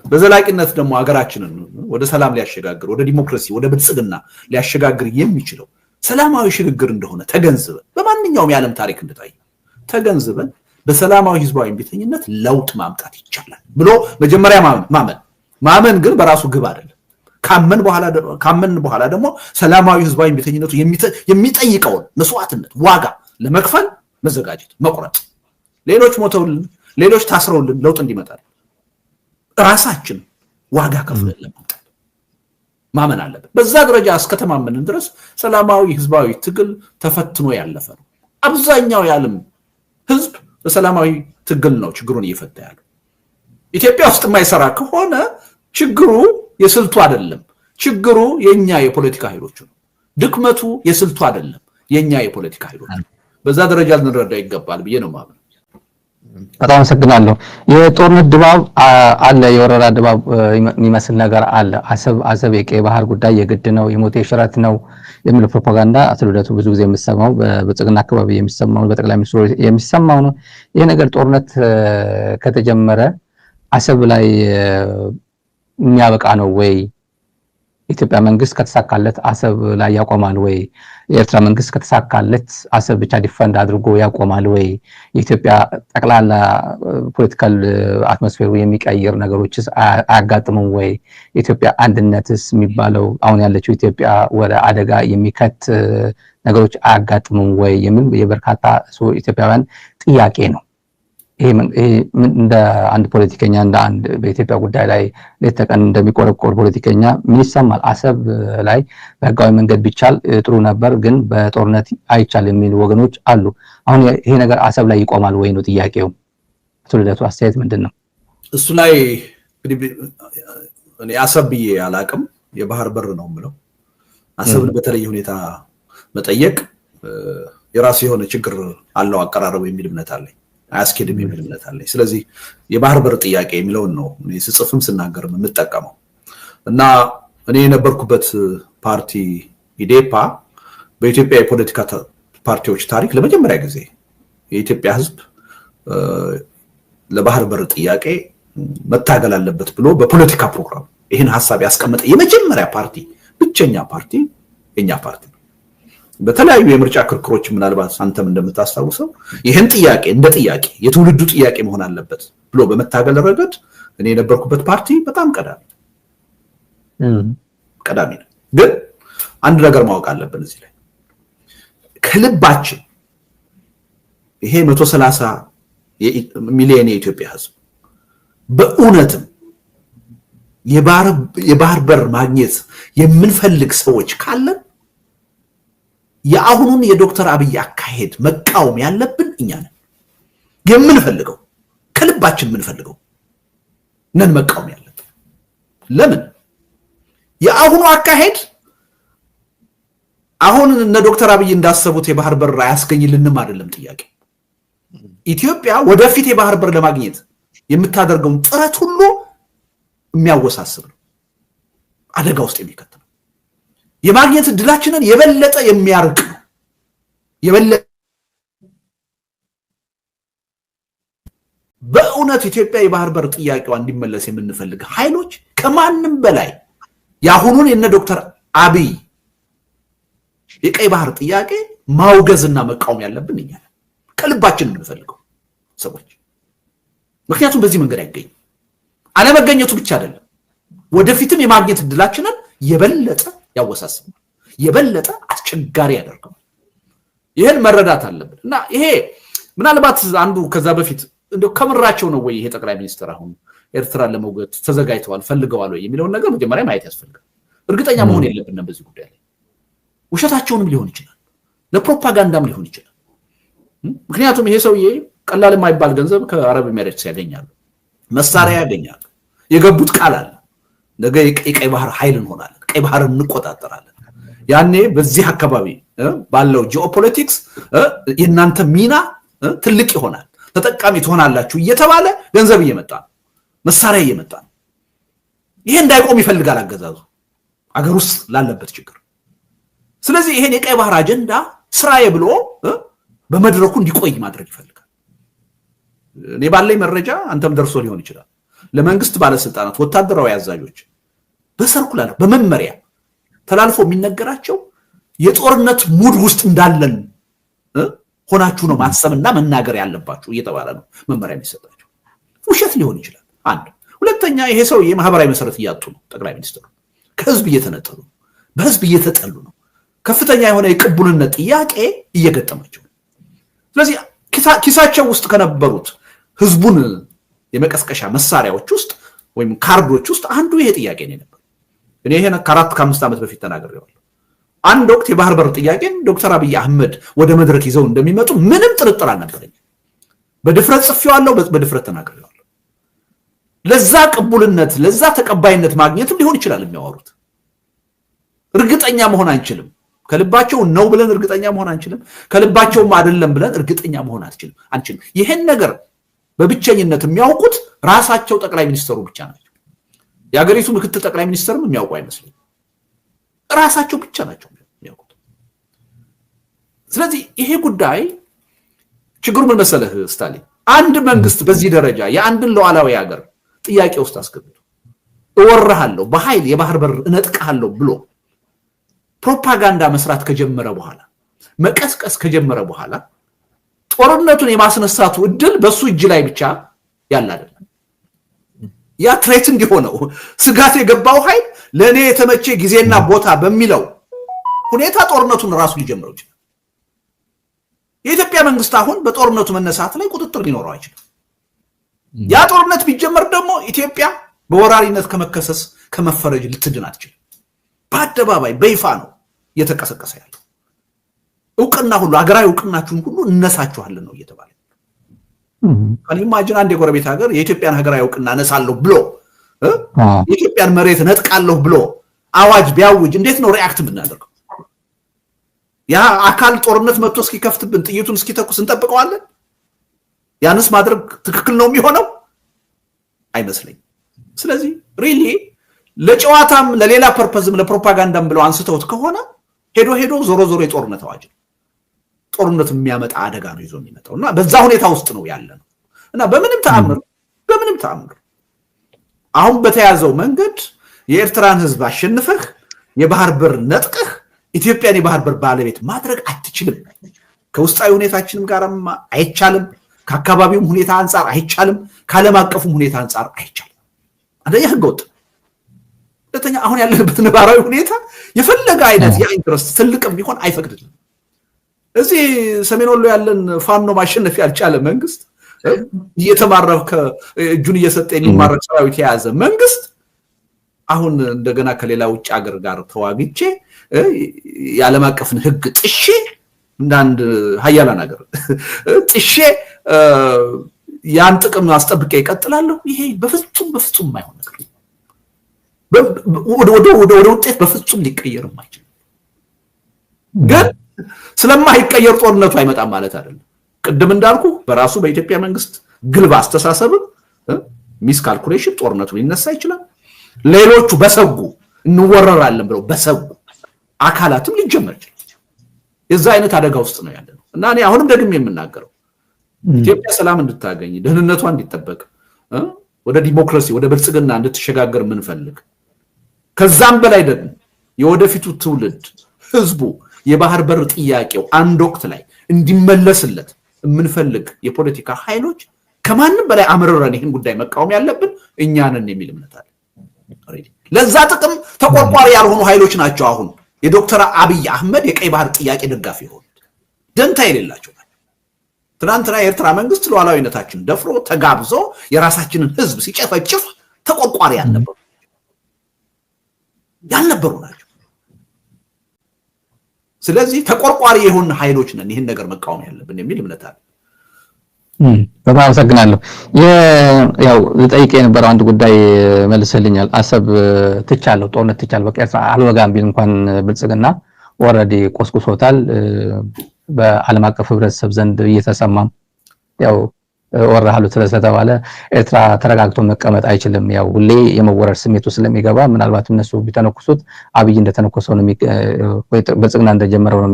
በዘላቂነት ደግሞ ሀገራችንን ወደ ሰላም ሊያሸጋግር፣ ወደ ዲሞክራሲ፣ ወደ ብልጽግና ሊያሸጋግር የሚችለው ሰላማዊ ሽግግር እንደሆነ ተገንዝበን፣ በማንኛውም የዓለም ታሪክ እንደታየ ተገንዝበን በሰላማዊ ህዝባዊ እምቢተኝነት ለውጥ ማምጣት ይቻላል ብሎ መጀመሪያ ማመን ግን በራሱ ግብ አይደለም። ካመን በኋላ ደግሞ ሰላማዊ ህዝባዊ እምቢተኝነቱ የሚጠይቀውን መስዋዕትነት ዋጋ ለመክፈል መዘጋጀት፣ መቁረጥ፣ ሌሎች ሞተውልን፣ ሌሎች ታስረውልን ለውጥ እንዲመጣል ራሳችን ዋጋ ከፍለን ለማምጣት ማመን አለበት። በዛ ደረጃ እስከተማመንን ድረስ ሰላማዊ ህዝባዊ ትግል ተፈትኖ ያለፈ ነው። አብዛኛው የዓለም ህዝብ በሰላማዊ ትግል ነው ችግሩን እየፈታ ያለው። ኢትዮጵያ ውስጥ የማይሰራ ከሆነ ችግሩ የስልቱ አይደለም፣ ችግሩ የኛ የፖለቲካ ኃይሎች ነው። ድክመቱ የስልቱ አይደለም፣ የኛ የፖለቲካ ኃይሎች ነው። በዛ ደረጃ ልንረዳ ይገባል ብዬ ነው ማለት። በጣም አመሰግናለሁ። የጦርነት ድባብ አለ፣ የወረራ ድባብ የሚመስል ነገር አለ። አሰብ የቀይ ባህር ጉዳይ የግድ ነው፣ የሞት የሽረት ነው የሚለው ፕሮፓጋንዳ አቶ ልደቱ ብዙ ጊዜ የሚሰማው በብልጽግና አካባቢ የሚሰማው በጠቅላይ ሚኒስትሩ የሚሰማው ነው። ይሄ ነገር ጦርነት ከተጀመረ አሰብ ላይ የሚያበቃ ነው ወይ? የኢትዮጵያ መንግስት ከተሳካለት አሰብ ላይ ያቆማል ወይ? የኤርትራ መንግስት ከተሳካለት አሰብ ብቻ ዲፈንድ አድርጎ ያቆማል ወይ? የኢትዮጵያ ጠቅላላ ፖለቲካል አትሞስፌሩ የሚቀይር ነገሮችስ አያጋጥሙም ወይ? የኢትዮጵያ አንድነትስ የሚባለው አሁን ያለችው ኢትዮጵያ ወደ አደጋ የሚከት ነገሮች አያጋጥሙም ወይ የሚል የበርካታ ኢትዮጵያውያን ጥያቄ ነው። ይሄ እንደ አንድ ፖለቲከኛ እንደ አንድ በኢትዮጵያ ጉዳይ ላይ ሌት ተቀን እንደሚቆረቆር ፖለቲከኛ ምን ይሰማል? አሰብ ላይ በህጋዊ መንገድ ቢቻል ጥሩ ነበር፣ ግን በጦርነት አይቻል የሚሉ ወገኖች አሉ። አሁን ይሄ ነገር አሰብ ላይ ይቆማል ወይ ነው ጥያቄው። አቶ ልደቱ አስተያየት ምንድን ነው? እሱ ላይ እንግዲህ እኔ አሰብ ብዬ አላቅም፣ የባህር በር ነው የምለው። አሰብን በተለየ ሁኔታ መጠየቅ የራሱ የሆነ ችግር አለው አቀራረቡ የሚል እምነት አለኝ። አያስኬድም የሚል እምነት አለኝ። ስለዚህ የባህር በር ጥያቄ የሚለውን ነው እኔ ስጽፍም ስናገርም የምጠቀመው እና እኔ የነበርኩበት ፓርቲ ኢዴፓ በኢትዮጵያ የፖለቲካ ፓርቲዎች ታሪክ ለመጀመሪያ ጊዜ የኢትዮጵያ ህዝብ ለባህር በር ጥያቄ መታገል አለበት ብሎ በፖለቲካ ፕሮግራም ይህን ሀሳብ ያስቀመጠ የመጀመሪያ ፓርቲ፣ ብቸኛ ፓርቲ የኛ ፓርቲ ነው። በተለያዩ የምርጫ ክርክሮች ምናልባት አንተም እንደምታስታውሰው ይህን ጥያቄ እንደ ጥያቄ የትውልዱ ጥያቄ መሆን አለበት ብሎ በመታገል ረገድ እኔ የነበርኩበት ፓርቲ በጣም ቀዳሚ ቀዳሚ ነው። ግን አንድ ነገር ማወቅ አለብን እዚህ ላይ ከልባችን ይሄ 130 ሚሊዮን የኢትዮጵያ ህዝብ በእውነትም የባህር በር ማግኘት የምንፈልግ ሰዎች ካለን የአሁኑን የዶክተር አብይ አካሄድ መቃወም ያለብን እኛ ነን። የምንፈልገው ከልባችን የምንፈልገው ነን መቃወም ያለብን። ለምን የአሁኑ አካሄድ አሁን እነ ዶክተር አብይ እንዳሰቡት የባህር በር አያስገኝልንም አይደለም ጥያቄ። ኢትዮጵያ ወደፊት የባህር በር ለማግኘት የምታደርገውን ጥረት ሁሉ የሚያወሳስብ ነው፣ አደጋ ውስጥ የሚከት ነው። የማግኘት እድላችንን የበለጠ የሚያርቅ ነው። የበለጠ በእውነት ኢትዮጵያ የባህር በር ጥያቄዋ እንዲመለስ የምንፈልግ ኃይሎች ከማንም በላይ ያሁኑን የነ ዶክተር አብይ የቀይ ባህር ጥያቄ ማውገዝና መቃወም ያለብን እኛ ነን፣ ከልባችን የምንፈልገው ሰዎች። ምክንያቱም በዚህ መንገድ አይገኝም። አለመገኘቱ ብቻ አይደለም፣ ወደፊትም የማግኘት እድላችንን የበለጠ ያወሳስባል፣ የበለጠ አስቸጋሪ ያደርገዋል። ይሄን መረዳት አለብን እና ይሄ ምናልባት አንዱ ከዛ በፊት እንደው ከምራቸው ነው ወይ ይሄ ጠቅላይ ሚኒስትር አሁን ኤርትራን ለመውገድ ተዘጋጅተዋል ፈልገዋል ወይ የሚለውን ነገር መጀመሪያ ማየት ያስፈልጋል። እርግጠኛ መሆን የለብንም በዚህ ጉዳይ ላይ። ውሸታቸውንም ሊሆን ይችላል፣ ለፕሮፓጋንዳም ሊሆን ይችላል። ምክንያቱም ይሄ ሰውዬ ቀላል የማይባል ገንዘብ ከአረብ ኤሚሬትስ ያገኛሉ፣ መሳሪያ ያገኛሉ፣ የገቡት ቃል አለ። ነገ የቀይ ባህር ኃይል እንሆናለን፣ ቀይ ባህርን እንቆጣጠራለን። ያኔ በዚህ አካባቢ ባለው ጂኦፖለቲክስ የእናንተ ሚና ትልቅ ይሆናል፣ ተጠቃሚ ትሆናላችሁ እየተባለ ገንዘብ እየመጣ ነው፣ መሳሪያ እየመጣ ነው። ይሄ እንዳይቆም ይፈልጋል አገዛዙ አገር ውስጥ ላለበት ችግር። ስለዚህ ይሄን የቀይ ባህር አጀንዳ ስራዬ ብሎ በመድረኩ እንዲቆይ ማድረግ ይፈልጋል። እኔ ባለኝ መረጃ አንተም ደርሶ ሊሆን ይችላል፣ ለመንግስት ባለስልጣናት ወታደራዊ አዛዦች በሰርኩላር በመመሪያ ተላልፎ የሚነገራቸው የጦርነት ሙድ ውስጥ እንዳለን ሆናችሁ ነው ማሰብና መናገር ያለባችሁ እየተባለ ነው መመሪያ የሚሰጣቸው። ውሸት ሊሆን ይችላል አንድ። ሁለተኛ ይሄ ሰው የማህበራዊ መሰረት እያጡ ነው። ጠቅላይ ሚኒስትሩ ከህዝብ እየተነጠሉ ነው፣ በህዝብ እየተጠሉ ነው። ከፍተኛ የሆነ የቅቡልነት ጥያቄ እየገጠማቸው ነው። ስለዚህ ኪሳቸው ውስጥ ከነበሩት ህዝቡን የመቀስቀሻ መሳሪያዎች ውስጥ ወይም ካርዶች ውስጥ አንዱ ይሄ ጥያቄ ነው ነበር። እኔ ይሄን ከ4-5 ዓመት በፊት ተናግሬዋለሁ። አንድ ወቅት የባህር በር ጥያቄን ዶክተር አብይ አህመድ ወደ መድረክ ይዘው እንደሚመጡ ምንም ጥርጥር አልነበረኝ። በድፍረት ጽፌዋለሁ፣ በድፍረት ተናግሬዋለሁ። ለዛ ቅቡልነት ለዛ ተቀባይነት ማግኘትም ሊሆን ይችላል የሚያወሩት። እርግጠኛ መሆን አንችልም። ከልባቸው ነው ብለን እርግጠኛ መሆን አንችልም፣ ከልባቸውም አይደለም ብለን እርግጠኛ መሆን አንችልም። ይሄን ነገር በብቸኝነት የሚያውቁት ራሳቸው ጠቅላይ ሚኒስትሩ ብቻ ናቸው። የሀገሪቱ ምክትል ጠቅላይ ሚኒስትርም የሚያውቁ አይመስልም። ራሳቸው ብቻ ናቸው የሚያውቁት። ስለዚህ ይሄ ጉዳይ ችግሩ ምን መሰለህ ስታሊን፣ አንድ መንግስት በዚህ ደረጃ የአንድን ሉዓላዊ ሀገር ጥያቄ ውስጥ አስገብቶ እወርሃለሁ፣ በኃይል የባህር በር እነጥቅሃለሁ ብሎ ፕሮፓጋንዳ መስራት ከጀመረ በኋላ መቀስቀስ ከጀመረ በኋላ ጦርነቱን የማስነሳቱ እድል በሱ እጅ ላይ ብቻ ያለ አይደለም። ያ ትሬት እንዲሆነው ስጋት የገባው ኃይል ለኔ የተመቸ ጊዜና ቦታ በሚለው ሁኔታ ጦርነቱን ራሱ ሊጀምረው ይችላል። የኢትዮጵያ መንግስት አሁን በጦርነቱ መነሳት ላይ ቁጥጥር ሊኖረው አይችልም። ያ ጦርነት ቢጀመር ደግሞ ኢትዮጵያ በወራሪነት ከመከሰስ ከመፈረጅ ልትድን አትችልም። በአደባባይ በይፋ ነው እየተቀሰቀሰ ያለው። እውቅና ሁሉ አገራዊ እውቅናችሁን ሁሉ እነሳችኋለን ነው እየተባለ። ካን ኢማጂን አንድ የጎረቤት ሀገር የኢትዮጵያን ሀገራዊ እውቅና እነሳለሁ ብሎ የኢትዮጵያን መሬት ነጥቃለሁ ብሎ አዋጅ ቢያውጅ እንዴት ነው ሪአክት የምናደርገው? ያ አካል ጦርነት መጥቶ እስኪከፍትብን ጥይቱን እስኪተኩስ እንጠብቀዋለን? ያንስ ማድረግ ትክክል ነው የሚሆነው? አይመስለኝም። ስለዚህ ሪሊ ለጨዋታም ለሌላ ፐርፐዝም ለፕሮፓጋንዳም ብለው አንስተውት ከሆነ ሄዶ ዞሮ የጦርነት አዋጅ ጦርነት የሚያመጣ አደጋ ነው ይዞ የሚመጣው እና በዛ ሁኔታ ውስጥ ነው ያለነው እና በምንም ተአምር አሁን በተያዘው መንገድ የኤርትራን ህዝብ አሸንፈህ የባህር በር ነጥቀህ ኢትዮጵያን የባህር በር ባለቤት ማድረግ አትችልም። ከውስጣዊ ሁኔታችንም ጋርም አይቻልም፣ ከአካባቢውም ሁኔታ አንፃር አይቻልም፣ ከዓለም አቀፉም ሁኔታ አንፃር አይቻልም። አንደኛ ህገወጥ። ሁለተኛ አሁን ያለበት ነባራዊ ሁኔታ የፈለገ አይነት የኢንትረስት ትልቅም ቢሆን አይፈቅድልም። እዚህ ሰሜን ወሎ ያለን ፋኖ ማሸነፍ ያልቻለ መንግስት እየተማረከ እጁን እየሰጠ የሚማረክ ሰራዊት የያዘ መንግስት አሁን እንደገና ከሌላ ውጭ ሀገር ጋር ተዋግቼ የዓለም አቀፍን ህግ ጥሼ እንዳንድ ሀያላን ሀገር ጥሼ ያን ጥቅም አስጠብቄ ይቀጥላለሁ። ይሄ በፍጹም ማይሆን ነገር ወደ ውጤት በፍጹም ሊቀየር የማይችል ግን ስለማይቀየር ጦርነቱ አይመጣም ማለት አይደለም። ቅድም እንዳልኩ በራሱ በኢትዮጵያ መንግስት ግልባ አስተሳሰብ ሚስ ካልኩሌሽን ጦርነቱ ሊነሳ ይችላል። ሌሎቹ በሰጉ እንወረራለን ብለው በሰጉ አካላትም ሊጀመር ይችላል። የዛ አይነት አደጋ ውስጥ ነው ያለነው እና እኔ አሁንም ደግሜ የምናገረው ኢትዮጵያ ሰላም እንድታገኝ ደህንነቷ እንዲጠበቅ ወደ ዲሞክራሲ ወደ ብልጽግና እንድትሸጋገር ምንፈልግ ከዛም በላይ ደግሞ የወደፊቱ ትውልድ ህዝቡ የባህር በር ጥያቄው አንድ ወቅት ላይ እንዲመለስለት ምንፈልግ የፖለቲካ ኃይሎች ከማንም በላይ አመረረን ይህን ጉዳይ መቃወም ያለብን እኛ ነን የሚል እምነት አለ። ለዛ ጥቅም ተቆርቋሪ ያልሆኑ ኃይሎች ናቸው አሁን የዶክተር አብይ አህመድ የቀይ ባህር ጥያቄ ደጋፊ ሆኑት ደንታ የሌላቸው። ትናንትና የኤርትራ መንግስት ሉዓላዊነታችን ደፍሮ ተጋብዞ የራሳችንን ህዝብ ሲጨፈጭፍ ተቆርቋሪ ያልነበሩ ናቸው። ስለዚህ ተቆርቋሪ የሆኑ ኃይሎች ነን ይህን ነገር መቃወም ያለብን የሚል እምነት አለ። በጣም አመሰግናለሁ። ያው ልጠይቅ የነበረው አንድ ጉዳይ መልሰልኛል። አሰብ ትቻለሁ ጦርነት ትቻለሁ በቃ አልወጋም ቢል እንኳን ብልጽግና ኦሬዲ ቆስቁሶታል። በዓለም አቀፍ ህብረተሰብ ዘንድ እየተሰማ ያው ወራሃሉ ስለተባለ ኤርትራ ተረጋግቶ መቀመጥ አይችልም። ያው ሁሌ የመወረር ስሜቱ ስለሚገባ ምናልባት እነሱ ቢተነኩሱት አብይ እንደተነኮሰው ነው ወይ ብልጽግና እንደጀመረው ነው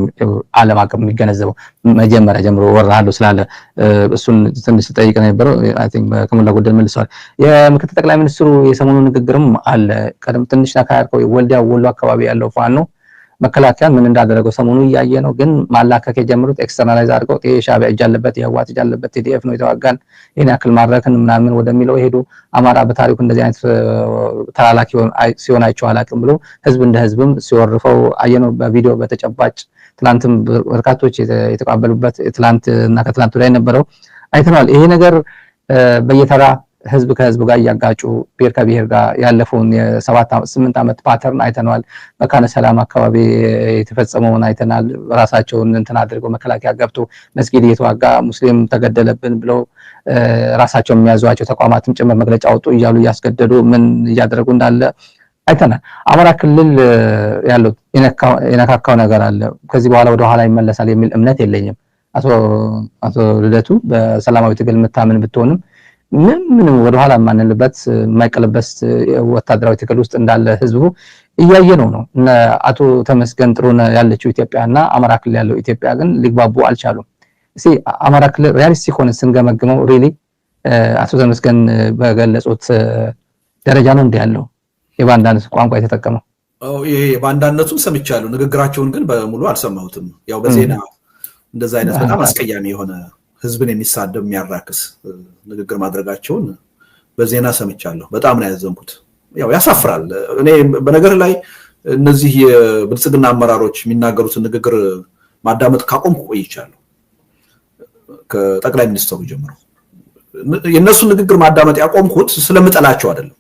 ዓለም አቀፍ የሚገነዘበው። መጀመሪያ ጀምሮ ወራሃሉ ስላለ እሱን ትንሽ ጠይቀ ነበር። አይ ቲንክ ከሞላ ጎደል መልሰዋል። የምክትል ጠቅላይ ሚኒስትሩ የሰሞኑ ንግግርም አለ። ቀደም ትንሽ ነካርከው ወልዲያ ወሎ አካባቢ ያለው ፋኖ መከላከያ ምን እንዳደረገው ሰሞኑ ያየ ነው። ግን ማላከክ የጀመሩት ኤክስተርናላይዝ አድርገው ሻዕቢያ እጅ አለበት የህወሓት እጅ አለበት ቲዲኤፍ ነው የተዋጋን ይሄን ያክል ማድረክን ምናምን ወደሚለው ሄዱ። አማራ በታሪኩ እንደዚህ አይነት ተላላኪ ሲሆን አይቼው አላውቅም ብሎ ህዝብ እንደ ህዝብም ሲወርፈው አየነው በቪዲዮ በተጨባጭ። ትላንትም በርካቶች የተቀበሉበት ትላንትና ከትላንት ወዲያ የነበረው አይተናል። ይሄ ነገር በየተራ ህዝብ ከህዝብ ጋር ያጋጩ ብሔር ከብሔር ጋር ያለፈውን የ7-8 ዓመት ፓተርን አይተናል። መካነ ሰላም አካባቢ የተፈጸመውን አይተናል። ራሳቸውን እንትን አድርገው መከላከያ ገብቶ መስጊድ እየተዋጋ ሙስሊም ተገደለብን ብለው ራሳቸው የሚያዟቸው ተቋማትም ጭምር መግለጫ ወጡ እያሉ እያስገደዱ ምን እያደረጉ እንዳለ አይተናል። አማራ ክልል ያለው የነካካው ነገር አለ። ከዚህ በኋላ ወደ ኋላ ይመለሳል የሚል እምነት የለኝም። አቶ ልደቱ በሰላማዊ ትግል መታመን ብትሆንም ምንም ወደ ኋላ ማንልበት የማይቀለበስ ወታደራዊ ትግል ውስጥ እንዳለ ህዝቡ እያየ ነው። እነ አቶ ተመስገን ጥሩነህ ያለችው ኢትዮጵያና አማራ ክልል ያለው ኢትዮጵያ ግን ሊግባቡ አልቻሉም። እሺ አማራ ክልል ሪያሊስቲክ ሆነ ስንገመግመው ሪሊ አቶ ተመስገን በገለጹት ደረጃ ነው እንደ ያለው የባንዳነት ቋንቋ የተጠቀመው። ይሄ ባንዳነቱን ሰምቻለሁ፣ ንግግራቸውን ግን በሙሉ አልሰማሁትም። ያው በዜና እንደዛ አይነት በጣም አስቀያሚ የሆነ ህዝብን የሚሳደብ የሚያራክስ ንግግር ማድረጋቸውን በዜና ሰምቻለሁ። በጣም ነው ያዘንኩት። ያው ያሳፍራል። እኔ በነገር ላይ እነዚህ የብልጽግና አመራሮች የሚናገሩትን ንግግር ማዳመጥ ካቆምኩ ቆይቻለሁ። ከጠቅላይ ሚኒስትሩ ጀምሮ የነሱን ንግግር ማዳመጥ ያቆምኩት ስለምጠላቸው አይደለም።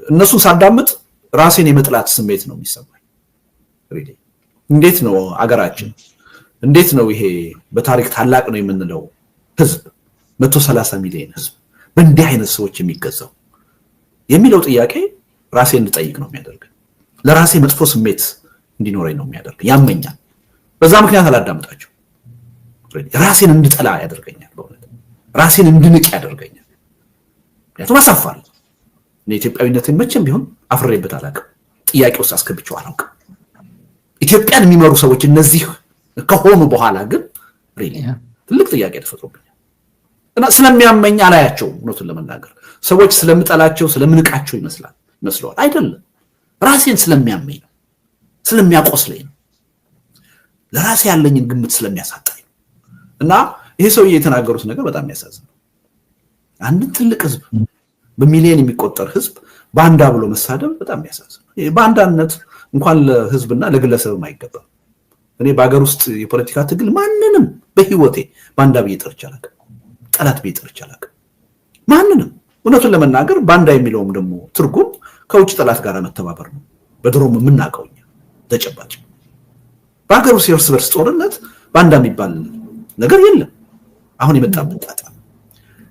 እነሱን ሳዳምጥ ራሴን የመጥላት ስሜት ነው የሚሰማኝ። እንዴት ነው አገራችን እንዴት ነው ይሄ በታሪክ ታላቅ ነው የምንለው ህዝብ 130 ሚሊዮን ህዝብ በእንዲህ አይነት ሰዎች የሚገዛው የሚለው ጥያቄ ራሴን እንድጠይቅ ነው የሚያደርገኝ። ለራሴ መጥፎ ስሜት እንዲኖረኝ ነው የሚያደርገኝ። ያመኛል። በዛ ምክንያት አላዳምጣቸው። ራሴን እንድጠላ ያደርገኛል። በእውነት ራሴን እንድንቅ ያደርገኛል። ምክንያቱም አሳፋሪ እኔ ኢትዮጵያዊነትን መቼም ቢሆን አፍሬበት አላውቅም። ጥያቄ ውስጥ አስገብቼው አላውቅም። ኢትዮጵያን የሚመሩ ሰዎች እነዚህ ከሆኑ በኋላ ግን ትልቅ ጥያቄ ተፈጥሮብኛል እና ስለሚያመኝ አላያቸው። እውነቱን ለመናገር ሰዎች ስለምጠላቸው ስለምንቃቸው ይመስለዋል። አይደለም፣ ራሴን ስለሚያመኝ ነው፣ ስለሚያቆስለኝ ነው፣ ለራሴ ያለኝን ግምት ስለሚያሳጣኝ ነው። እና ይሄ ሰውዬ የተናገሩት ነገር በጣም የሚያሳዝን ነው። አንድን ትልቅ ህዝብ በሚሊዮን የሚቆጠር ህዝብ ባንዳ ብሎ መሳደብ በጣም ያሳዝናል። ባንዳነት እንኳን ለህዝብና ለግለሰብም አይገባም። እኔ በአገር ውስጥ የፖለቲካ ትግል ማንንም በህይወቴ ባንዳ ብዬ ጠርቼ አላውቅም፣ ጠላት ብዬ ጠርቼ አላውቅም ማንንም። እውነቱን ለመናገር ባንዳ የሚለውም ደግሞ ትርጉም ከውጭ ጠላት ጋር መተባበር ነው። በድሮም የምናውቀው እኛ ተጨባጭ በአገር ውስጥ የእርስ በርስ ጦርነት ባንዳ የሚባል ነገር የለም። አሁን የመጣበት ጣጣ።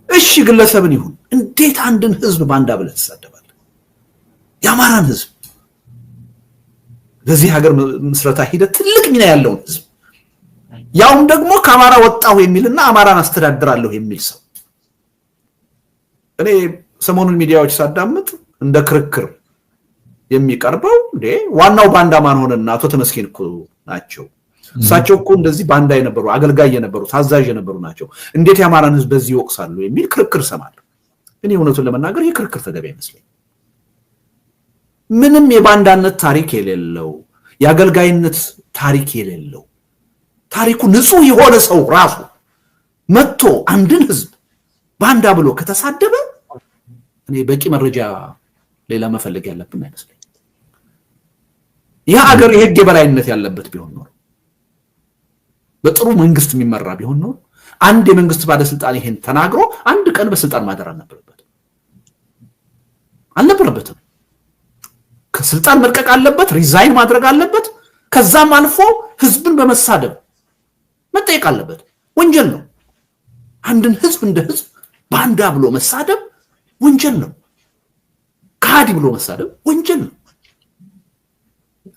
እሺ ግለሰብን ይሁን እንዴት አንድን ህዝብ ባንዳ ብለህ ትሳደባለህ? የአማራን ህዝብ በዚህ ሀገር ምስረታ ሂደት ትልቅ ሚና ያለውን ህዝብ ያውም ደግሞ ከአማራ ወጣሁ የሚልና አማራን አስተዳድራለሁ የሚል ሰው እኔ ሰሞኑን ሚዲያዎች ሳዳምጥ እንደ ክርክር የሚቀርበው ዋናው ባንዳ ማን ሆነና አቶ ተመስገን እኮ ናቸው። እሳቸው እኮ እንደዚህ ባንዳ የነበሩ አገልጋይ የነበሩ ታዛዥ የነበሩ ናቸው። እንዴት የአማራን ህዝብ በዚህ ይወቅሳሉ የሚል ክርክር ሰማለሁ። እኔ እውነቱን ለመናገር ይህ ክርክር ተገቢ አይመስለኝም። ምንም የባንዳነት ታሪክ የሌለው የአገልጋይነት ታሪክ የሌለው ታሪኩ ንጹህ የሆነ ሰው ራሱ መጥቶ አንድን ህዝብ ባንዳ ብሎ ከተሳደበ እኔ በቂ መረጃ ሌላ መፈለግ ያለብን አይመስለኝም። ያ ሀገር የህግ የበላይነት ያለበት ቢሆን ኖሮ በጥሩ መንግስት የሚመራ ቢሆን ኖሮ አንድ የመንግስት ባለስልጣን ይሄን ተናግሮ አንድ ቀን በስልጣን ማደር አልነበረበትም። ከስልጣን መልቀቅ አለበት፣ ሪዛይን ማድረግ አለበት። ከዛም አልፎ ህዝብን በመሳደብ መጠየቅ አለበት። ወንጀል ነው። አንድን ህዝብ እንደ ህዝብ ባንዳ ብሎ መሳደብ ወንጀል ነው። ካዲ ብሎ መሳደብ ወንጀል ነው።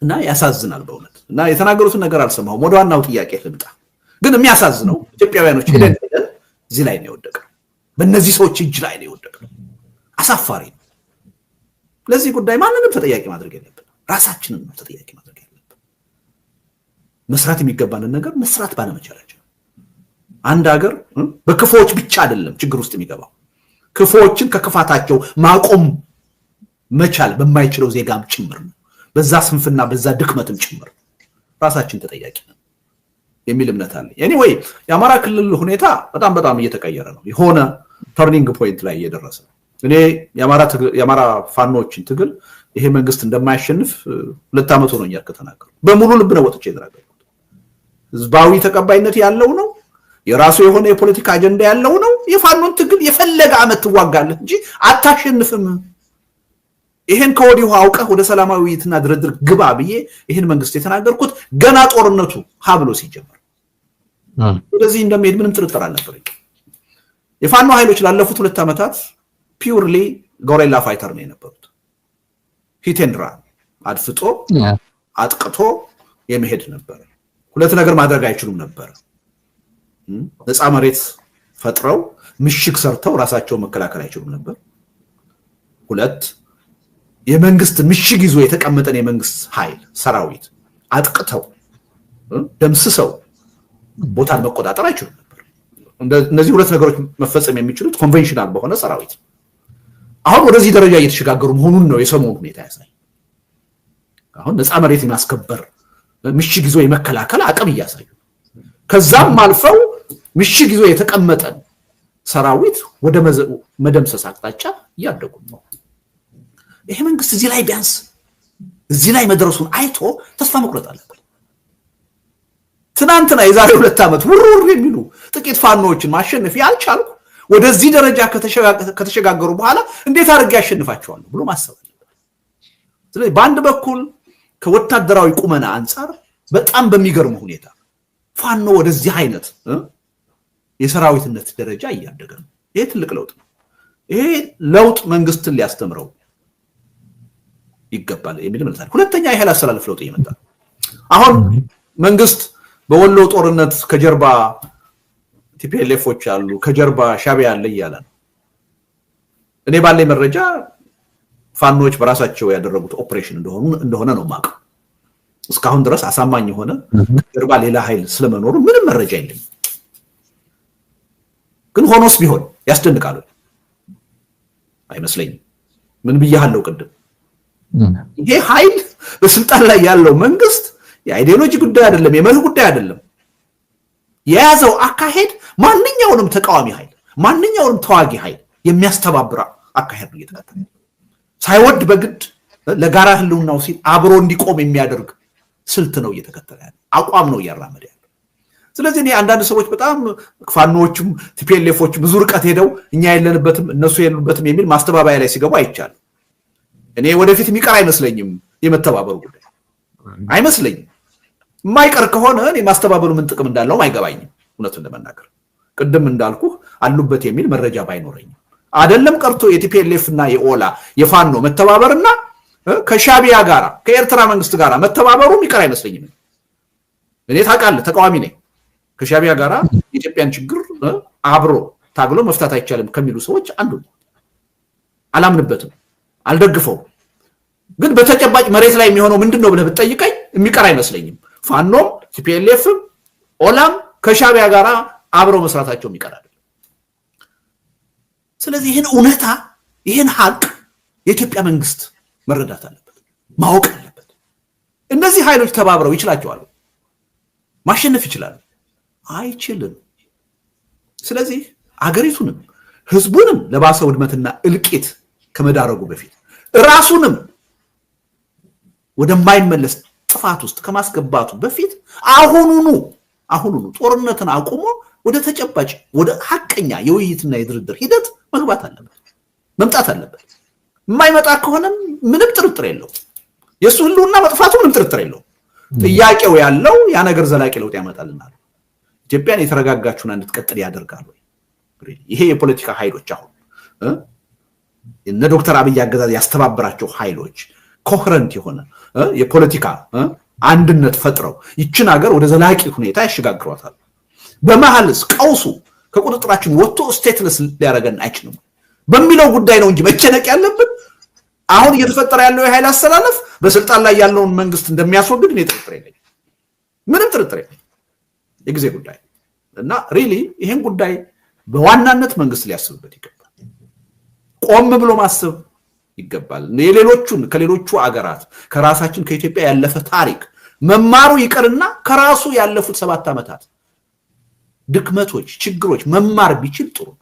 እና ያሳዝናል በእውነት። እና የተናገሩትን ነገር አልሰማሁም። ወደ ዋናው ጥያቄ ልምጣ። ግን የሚያሳዝነው ኢትዮጵያውያኖች ሄደን እዚህ ላይ ነው የወደቀው። በእነዚህ ሰዎች እጅ ላይ ነው የወደቀው። አሳፋሪ ነው። ለዚህ ጉዳይ ማንንም ተጠያቂ ማድረግ የለብንም። ራሳችንን ነው ተጠያቂ ማድረግ ያለብን። መስራት የሚገባንን ነገር መስራት ባለመቻላችን አንድ ሀገር በክፉዎች ብቻ አይደለም ችግር ውስጥ የሚገባው፣ ክፉዎችን ከክፋታቸው ማቆም መቻል በማይችለው ዜጋም ጭምር ነው። በዛ ስንፍና በዛ ድክመትም ጭምር ራሳችን ተጠያቂ ነን የሚል እምነት አለ። ኤኒዌይ የአማራ ክልል ሁኔታ በጣም እየተቀየረ ነው። የሆነ ተርኒንግ ፖይንት ላይ እየደረሰ ነው። እኔ የአማራ ፋኖችን ትግል ይሄ መንግስት እንደማያሸንፍ 2 ዓመት ሆኖኛል ከተናገሩ። በሙሉ ልብ ነው ወጥቼ የተናገርኩት። ህዝባዊ ተቀባይነት ያለው ነው። የራሱ የሆነ የፖለቲካ አጀንዳ ያለው ነው። የፋኖን ትግል የፈለገ አመት ትዋጋለህ እንጂ አታሸንፍም። ይሄን ከወዲሁ አውቀህ ወደ ሰላማዊ ውይይትና ድርድር ግባ ብዬ ይሄን መንግስት የተናገርኩት ገና ጦርነቱ ሀብሎ ሲጀምር ወደዚህ እንደሚሄድ ምንም ጥርጥር አልነበረኝ። የፋኖ ኃይሎች ላለፉት 2 ዓመታት ፒውርሊ ጎሬላ ፋይተር ነው የነበሩት። ሂቴንድራ አድፍጦ አጥቅቶ የመሄድ ነበር። ሁለት ነገር ማድረግ አይችሉም ነበር። ነፃ መሬት ፈጥረው ምሽግ ሰርተው ራሳቸውን መከላከል አይችሉም ነበር። ሁለት የመንግስት ምሽግ ይዞ የተቀመጠን የመንግስት ኃይል ሰራዊት አጥቅተው ደምስሰው ቦታን መቆጣጠር አይችሉም ነበር። እነዚህ ሁለት ነገሮች መፈጸም የሚችሉት ኮንቬንሽናል በሆነ ሰራዊት። አሁን ወደዚህ ደረጃ እየተሸጋገሩ መሆኑን ነው የሰሞኑ ሁኔታ ያሳይ። አሁን ነፃ መሬት የማስከበር ምሽግ ይዞ የመከላከል አቅም እያሳዩ፣ ከዛም አልፈው ምሽግ ይዞ የተቀመጠን ሰራዊት ወደ መደምሰስ አቅጣጫ እያደጉ ነው። ይሄ መንግስት እዚህ ላይ ቢያንስ እዚህ ላይ መድረሱን አይቶ ተስፋ መቁረጥ አለበት። ትናንትና የዛሬ 2 ዓመት ውርውር የሚሉ ጥቂት ፋኖዎችን ማሸነፍ ያልቻልኩ ወደዚህ ደረጃ ከተሸጋገሩ በኋላ እንዴት አድርጌ ያሸንፋቸዋለሁ ብሎ ማሰብ አለበት። ስለዚህ በአንድ በኩል ከወታደራዊ ቁመና አንፃር በጣም በሚገርም ሁኔታ ፋኖ ወደዚህ አይነት የሰራዊትነት ደረጃ እያደገ ነው። ይሄ ትልቅ ለውጥ ነው። ይሄ ለውጥ መንግስትን ሊያስተምረው ይገባል የሚል እምነት አለ። ሁለተኛ የኃይል አሰላለፍ ለውጥ እየመጣ ነው። አሁን መንግስት በወሎ ጦርነት ከጀርባ ቲፒኤልኤፎች አሉ፣ ከጀርባ ሻዕቢያ አለ እያለ ነው። እኔ ባለኝ መረጃ ፋኖች በራሳቸው ያደረጉት ኦፕሬሽን እንደሆነ ነው የማውቀው። እስካሁን ድረስ አሳማኝ የሆነ ከጀርባ ሌላ ኃይል ስለመኖሩ ምንም መረጃ የለኝም። ግን ሆኖስ ቢሆን ያስደንቃሉ አይመስለኝም። ምን ብያለሁ ቅድም? ይሄ ኃይል በስልጣን ላይ ያለው መንግስት የአይዲዮሎጂ ጉዳይ አይደለም፣ የመርህ ጉዳይ አይደለም። የያዘው አካሄድ ማንኛውንም ተቃዋሚ ኃይል ማንኛውንም ተዋጊ ኃይል የሚያስተባብራ አካሄድ ነው እየተከተለ። ሳይወድ በግድ ለጋራ ህልውናው ሲል አብሮ እንዲቆም የሚያደርግ ስልት ነው እየተከተለ ያለው፣ አቋም ነው እያራመደ ያለው። ስለዚህ እኔ አንዳንድ ሰዎች በጣም ፋኖዎችም ቲፒኤልኤፎች ብዙ ርቀት ሄደው እኛ የለንበትም እነሱ የሉበትም የሚል ማስተባበያ ላይ ሲገቡ አይቻልም። እኔ ወደፊት የሚቀር አይመስለኝም፣ የመተባበሩ ጉዳይ አይመስለኝም። የማይቀር ከሆነ እኔ ማስተባበሩ ምን ጥቅም እንዳለው አይገባኝም። እውነቱን ለመናገር ቅድም እንዳልኩ አሉበት የሚል መረጃ ባይኖረኝም አይደለም ቀርቶ የቲፒኤልኤፍ እና የኦላ የፋኖ መተባበርና ከሻቢያ ጋር ከኤርትራ መንግስት ጋር መተባበሩ የሚቀር አይመስለኝም። እኔ ታውቃለህ ተቃዋሚ ነኝ። ከሻቢያ ጋር የኢትዮጵያን ችግር አብሮ ታግሎ መፍታት አይቻልም ከሚሉ ሰዎች አንዱ ነው። አላምንበትም፣ አልደግፈውም። ግን በተጨባጭ መሬት ላይ የሚሆነው ምንድነው ብለህ ብትጠይቀኝ የሚቀር አይመስለኝም። ፋኖም ቲፒኤልኤፍም ኦላም ከሻቢያ ጋር አብሮ መስራታቸው የሚቀር አይደለም። ስለዚህ ይህን እውነታ ይህን ሀቅ የኢትዮጵያ መንግስት መረዳት አለበት፣ ማወቅ አለበት። እነዚህ ኃይሎች ተባብረው ይችላቸዋል፣ ማሸነፍ ይችላሉ? አይችልም። ስለዚህ አገሪቱንም ህዝቡንም ለባሰ ውድመትና እልቂት ከመዳረጉ በፊት ራሱንም ወደማይመለስ ጥፋት ውስጥ ከማስገባቱ በፊት አሁኑኑ ጦርነትን አቁሞ ወደ ተጨባጭ ወደ ሐቀኛ የውይይትና የድርድር ሂደት መግባት አለበት፣ መምጣት አለበት። የማይመጣ ከሆነም ምንም ጥርጥር የለው የሱ ህልውና መጥፋቱ ምንም ጥርጥር የለው። ጥያቄው ያለው ያ ነገር ዘላቂ ለውጥ ያመጣልናል፣ ኢትዮጵያን የተረጋጋችሁና እንድትቀጥል ያደርጋሉ። ይሄ የፖለቲካ ኃይሎች አሁን እነ ዶክተር አብይ አገዛዝ ያስተባበራቸው ኃይሎች ኮሄረንት የሆነ የፖለቲካ አንድነት ፈጥረው ይችን ሀገር ወደ ዘላቂ ሁኔታ ያሸጋግሯታል። በመሐልስ ቀውሱ ከቁጥጥራችን ወጥቶ ስቴትለስ ሊያደርገን አይችልም በሚለው ጉዳይ ነው እንጂ መጨነቅ ያለብን አሁን እየተፈጠረ ያለው የኃይል አስተላለፍ በስልጣን ላይ ያለውን መንግስት እንደሚያስወግድ እኔ ጥርጥር የለኝም፣ ምንም ጥርጥር የለኝም። የጊዜ ጉዳይ እና ሪሊ ይሄን ጉዳይ በዋናነት መንግስት ሊያስብበት ይገባል፣ ቆም ብሎ ማሰብ ይገባል። ከሌሎቹ አገራት ከራሳችን ከኢትዮጵያ ያለፈ ታሪክ መማሩ ይቀርና ከራሱ ያለፉት 7 ዓመታት ድክመቶች፣ ችግሮች መማር ቢችል ጥሩ ነው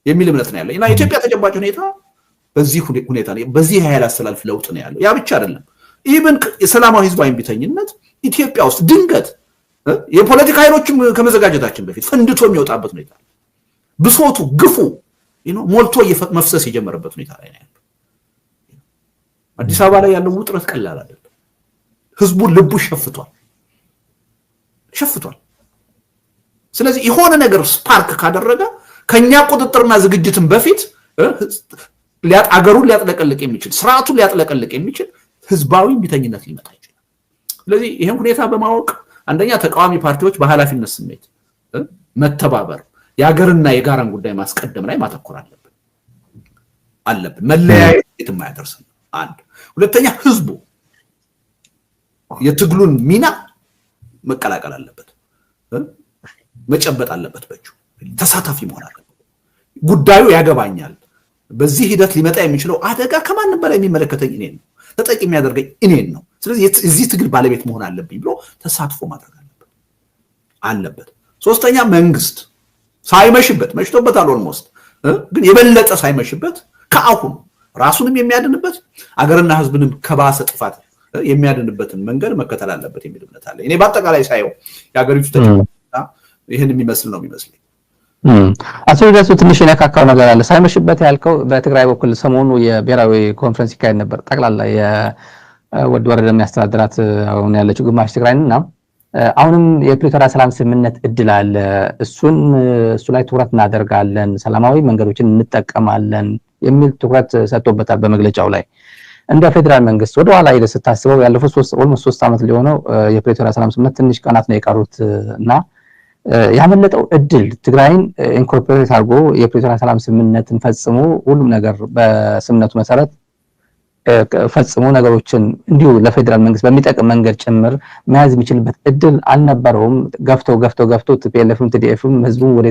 የሚል እምነት ነው ያለኝ እና የኢትዮጵያ ተጨባጭ ሁኔታ በዚህ ሁኔታ ነው። በዚህ የኃይል አስተላለፍ ለውጥ ነው ያለው። ያ ብቻ አይደለም፣ ኢቭን የሰላማዊ ህዝባዊ እምቢተኝነት ኢትዮጵያ ውስጥ ድንገት የፖለቲካ ኃይሎችም ከመዘጋጀታችን በፊት ፈንድቶ የሚወጣበት ሁኔታ፣ ብሶቱ ግፉ ሞልቶ መፍሰስ የጀመረበት ሁኔታ ላይ ነው ያለው። አዲስ አበባ ላይ ያለው ውጥረት ቀላል አይደለም። ህዝቡ ልቡ ሸፍቷል። ስለዚህ የሆነ ነገር ስፓርክ ካደረገ ከኛ ቁጥጥርና ዝግጅትን በፊት አገሩን ሊያጥለቀልቅ የሚችል ስርዓቱን ሊያጥለቀልቅ የሚችል ህዝባዊ እምቢተኝነት ሊመጣ ይችላል። ስለዚህ ይሄን ሁኔታ በማወቅ አንደኛ ተቃዋሚ ፓርቲዎች በኃላፊነት ስሜት መተባበር፣ የሀገርና የጋራን ጉዳይ ማስቀደም ላይ ማተኮር አለብን። መለያየት የትም አያደርስም። አንድ ሁለተኛ ህዝቡ የትግሉን ሚና መቀላቀል አለበት፣ መጨበጥ አለበት፣ በእጁ ተሳታፊ መሆን አለበት። ጉዳዩ ያገባኛል፣ በዚህ ሂደት ሊመጣ የሚችለው አደጋ ከማንም በላይ የሚመለከተኝ እኔን ነው፣ ተጠቂ የሚያደርገኝ እኔን ነው። ስለዚህ እዚህ ትግል ባለቤት መሆን አለብኝ ብሎ ተሳትፎ ማድረግ አለበት። ሶስተኛ መንግስት ሳይመሽበት፣ መሽቶበታል ኦልሞስት፣ ግን የበለጠ ሳይመሽበት ከአሁኑ ራሱንም የሚያድንበት አገርና ህዝብንም ከባሰ ጥፋት የሚያድንበትን መንገድ መከተል አለበት የሚል እምነት አለ። እኔ በአጠቃላይ ሳየው የሀገሪቱ ተጨባጭ ይህን የሚመስል ነው የሚመስለኝ። አቶ ልደቱ ትንሽ የነካካው ነገር አለ። ሳይመሽበት ያልከው በትግራይ በኩል ሰሞኑ የብሔራዊ ኮንፈረንስ ይካሄድ ነበር። ጠቅላላ የወድ ወረዳ የሚያስተዳድራት አሁን ያለችው ግማሽ ትግራይና አሁንም የፕሪቶሪያ ሰላም ስምምነት እድል አለ፣ እሱ ላይ ትኩረት እናደርጋለን፣ ሰላማዊ መንገዶችን እንጠቀማለን የሚል ትኩረት ሰጥቶበታል በመግለጫው ላይ። እንደ ፌደራል መንግስት ወደ ኋላ ሄደ ስታስበው ያለፉት 3 ዓመት ሊሆነው የፕሪቶሪያ ሰላም ስምምነት ትንሽ ቀናት ነው የቀሩት እና ያመለጠው እድል ትግራይን ኢንኮርፖሬት አድርጎ የፕሪቶሪያ ሰላም ስምምነትን ፈጽሞ ሁሉም ነገር በስምምነቱ መሰረት ፈጽሞ ነገሮችን እንዲሁ ለፌደራል መንግስት በሚጠቅም መንገድ ጭምር መያዝ የሚችልበት እድል አልነበረውም። ገፍቶ ቲፒኤልኤፍም ቲዲኤፍም ህዝቡ ወደ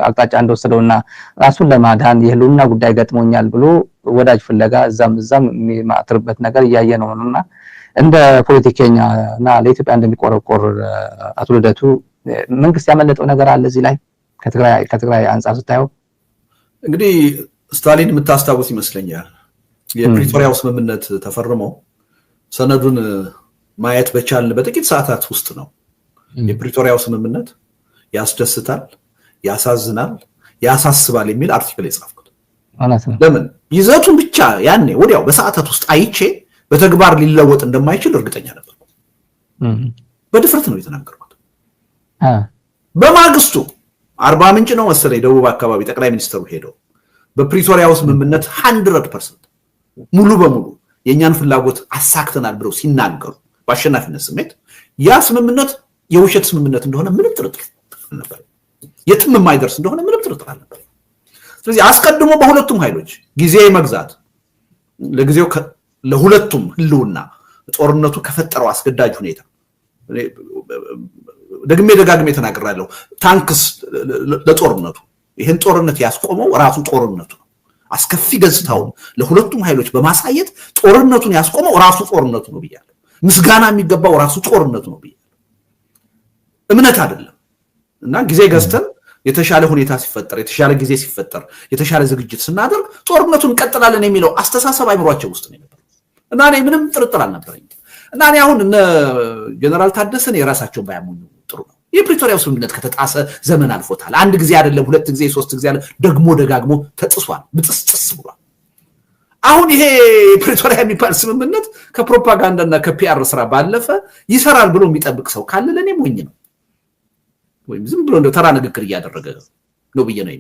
አቅጣጫ እንደወሰደውና ራሱን ለማዳን የህልውና ጉዳይ ገጥሞኛል ብሎ ወዳጅ ፍለጋ እዛም የሚማትርበት ነገር እያየ ነውና እንደ ፖለቲከኛና ለኢትዮጵያ እንደሚቆረቆር አቶ ልደቱ መንግስት ያመለጠው ነገር አለ እዚህ ላይ ከትግራይ አንጻር ስታየው? እንግዲህ ስታሊን የምታስታውስ ይመስለኛል የፕሪቶሪያው ስምምነት ተፈርሞ ሰነዱን ማየት በቻልን በጥቂት ሰዓታት ውስጥ ነው የፕሪቶሪያው ስምምነት ያስደስታል፣ ያሳዝናል፣ ያሳስባል የሚል አርቲክል የጻፍኩት። ለምን ይዘቱን ብቻ ያኔ ወዲያው በሰዓታት ውስጥ አይቼ በተግባር ሊለወጥ እንደማይችል እርግጠኛ ነበር። በድፍረት ነው የተናገርኩት። በማግስቱ 40 ምንጭ ነው መሰለኝ ደቡብ አካባቢ ጠቅላይ ሚኒስትሩ ሄደው በፕሪቶሪያው ስምምነት 100% ሙሉ በሙሉ የኛን ፍላጎት አሳክተናል ብለው ሲናገሩ በአሸናፊነት ስሜት ያ ስምምነት የውሸት ስምምነት እንደሆነ ምንም ጥርጥር ነበር፣ የትም የማይደርስ እንደሆነ ምንም ጥርጥር አልነበር። ስለዚህ አስቀድሞ በሁለቱም ኃይሎች ጊዜ መግዛት ለጊዜው ለሁለቱም ህልውና ጦርነቱ ከፈጠረው አስገዳጅ ሁኔታ ደጋግሜ ተናግራለሁ። ታንክስ ለጦርነቱ ይሄን ጦርነት ያስቆመው ራሱ ጦርነቱ ነው። አስከፊ ገጽታውን ለሁለቱም ኃይሎች በማሳየት ጦርነቱን ያስቆመው ራሱ ጦርነቱ ነው ብያለሁ። ምስጋና የሚገባው ራሱ ጦርነቱ ነው ብያለሁ፣ እምነት አይደለም። እና ጊዜ ገዝተን የተሻለ ሁኔታ ሲፈጠር፣ የተሻለ ጊዜ ሲፈጠር፣ የተሻለ ዝግጅት ስናደርግ ጦርነቱን እንቀጥላለን የሚለው አስተሳሰብ አይምሯቸው ውስጥ ነው የነበረው እና እኔ ምንም ጥርጥር አልነበረኝም። እና እኔ አሁን እነ ጀነራል ታደሰን የራሳቸውን ባያሙኙ ጥሩ ነው። የፕሪቶሪያው ስምምነት ከተጣሰ ዘመን አልፎታል። አንድ ጊዜ አይደለም፣ ሁለት ጊዜ፣ ሶስት ጊዜ አለ ደግሞ ደጋግሞ ተጥሷል፣ ብጥስጥስ ብሏል። አሁን ይሄ ፕሪቶሪያ የሚባል ስምምነት ከፕሮፓጋንዳና ከፒአር ስራ ባለፈ ይሰራል ብሎ የሚጠብቅ ሰው ካለ ለኔ ሞኝ ነው ወይም ዝም ብሎ እንደው ተራ ንግግር እያደረገ ነው ብዬ ነው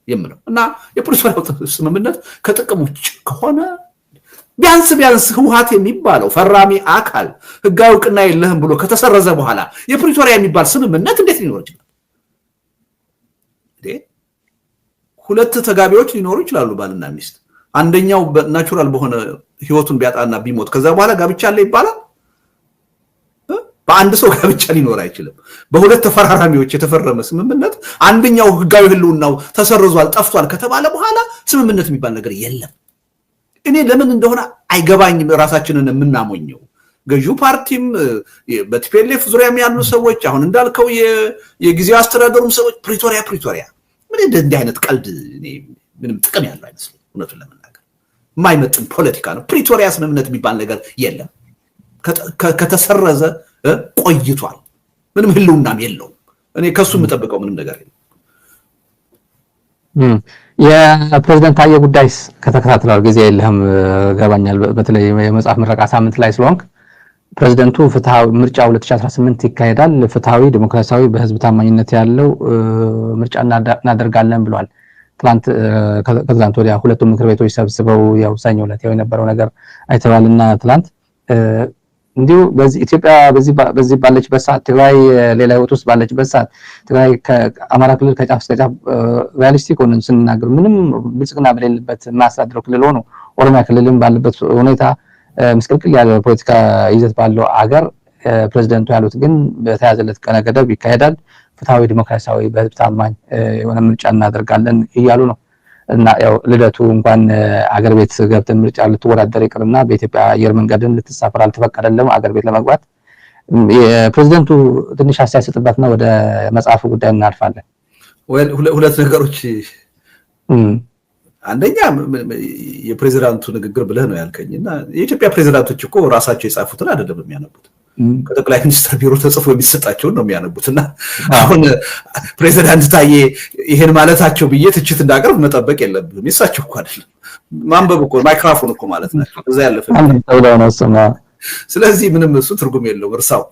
የምለው። እና የፕሪቶሪያው ስምምነት ከጥቅም ውጭ ከሆነ ቢያንስ ህወሓት የሚባለው ፈራሚ አካል ህጋዊ እውቅና የለህም ብሎ ከተሰረዘ በኋላ የፕሪቶሪያ የሚባል ስምምነት እንዴት ሊኖር ይችላል? ሁለት ተጋቢዎች ሊኖሩ ይችላሉ፣ ባልና ሚስት። አንደኛው ናቹራል በሆነ ህይወቱን ቢያጣና ቢሞት ከዛ በኋላ ጋብቻ አለ ይባላል? በአንድ ሰው ጋብቻ ሊኖር አይችልም። በሁለት ተፈራራሚዎች የተፈረመ ስምምነት አንደኛው ህጋዊ ህልውናው ተሰርዟል፣ ጠፍቷል ከተባለ በኋላ ስምምነት የሚባል ነገር የለም። እኔ ለምን እንደሆነ አይገባኝም። ራሳችንን የምናሞኘው ገዢው ፓርቲም በቲፒኤልኤፍ ዙሪያም ያሉ ሰዎች አሁን እንዳልከው የጊዜው አስተዳደሩም ሰዎች ፕሪቶሪያ ምን እንዲህ አይነት ቀልድ ምንም ጥቅም ያለው አይመስልም። እውነቱን ለመናገር የማይመጥን ፖለቲካ ነው። ፕሪቶሪያ ስምምነት የሚባል ነገር የለም። ከተሰረዘ ቆይቷል። ምንም ህልውናም የለውም። እኔ ከሱ የምጠብቀው ምንም ነገር የለም። የፕሬዝዳንት ታዬ ጉዳይስ ከተከታተለው ጊዜ የለህም ገባኛል። በተለይ የመጽሐፍ ምረቃ ሳምንት ላይ ስለሆንክ ፕሬዝዳንቱ ፍትሃዊ ምርጫ 2018 ይካሄዳል፣ ፍትሃዊ ዲሞክራሲያዊ በህዝብ ታማኝነት ያለው ምርጫ እናደርጋለን ብሏል። ከትላንት ወዲያ ሁለቱም ምክር ቤቶች ሰብስበው ያው ሰኞ ዕለት የነበረው ነገር አይተባልና ትላንት እንዲሁ በዚህ ኢትዮጵያ በዚህ ባለችበት ሰዓት ትግራይ ሌላ ህይወት ውስጥ ባለችበት ሰዓት ትግራይ ከአማራ ክልል ከጫፍ እስከ ጫፍ ሪያሊስቲክ ሆነን ስንናገር ምንም ብልጽግና በሌለበት ማስተዳደር ክልል ሆኖ ኦሮሚያ ክልልም ባለበት ሁኔታ ምስቅልቅል ያለ ፖለቲካ ይዘት ባለው አገር ፕሬዝዳንቱ ያሉት ግን በተያዘለት ቀነ ገደብ ይካሄዳል፣ ፍትሃዊ ዲሞክራሲያዊ በህዝብ ታማኝ የሆነ ምርጫ እናደርጋለን እያሉ ነው። እና ያው ልደቱ እንኳን አገር ቤት ገብተን ምርጫ ልትወዳደር ይቅርና በኢትዮጵያ አየር መንገድን ልትሳፈር አልተፈቀደለም አገር ቤት ለመግባት። የፕሬዝዳንቱ ትንሽ አስተያየት ሰጥበትና ወደ መጽሐፉ ጉዳይ እናልፋለን። ሁለት ነገሮች፣ አንደኛ የፕሬዝዳንቱ ንግግር ብለህ ነው ያልከኝና የኢትዮጵያ ፕሬዝዳንቶች እኮ ራሳቸው የጻፉትን አይደለም የሚያነቡት፣ ከጠቅላይ ሚኒስትር ቢሮ ተጽፎ የሚሰጣቸውን ነው የሚያነቡትና አሁን ፕሬዝዳንት ታዬ ይሄን ማለታቸው ብዬ ትችት እንዳቀርብ መጠበቅ የለብንም። የሳቸው እኮ አይደለም ማንበብ እኮ ማይክሮፎን እኮ ማለት ናቸው። እዛ ያለፈ ስለዚህ ምንም እሱ ትርጉም የለውም እርሳው።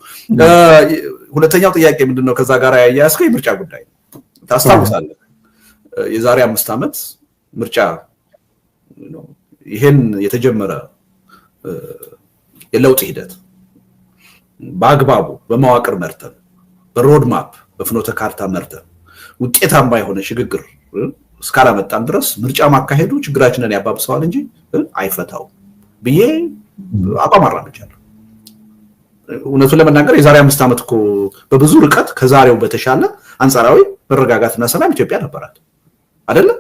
ሁለተኛው ጥያቄ ምንድነው? ከዛ ጋር ያያያዝከው የምርጫ ጉዳይ ታስታውሳለህ። የዛሬ 5 ዓመት ምርጫ ይሄን የተጀመረ የለውጥ ሂደት በአግባቡ በመዋቅር መርተን በሮድ ማፕ በፍኖተ ካርታ መርተን ውጤታማ የሆነ ሽግግር እስካላመጣን ድረስ ምርጫ ማካሄዱ ችግራችንን ያባብሰዋል እንጂ አይፈታው ብዬ አቋም አራምጃለሁ። እውነቱን ለመናገር የዛሬ 5 ዓመት እኮ በብዙ ርቀት ከዛሬው በተሻለ አንጻራዊ መረጋጋትና ሰላም ኢትዮጵያ ነበራት አይደለም?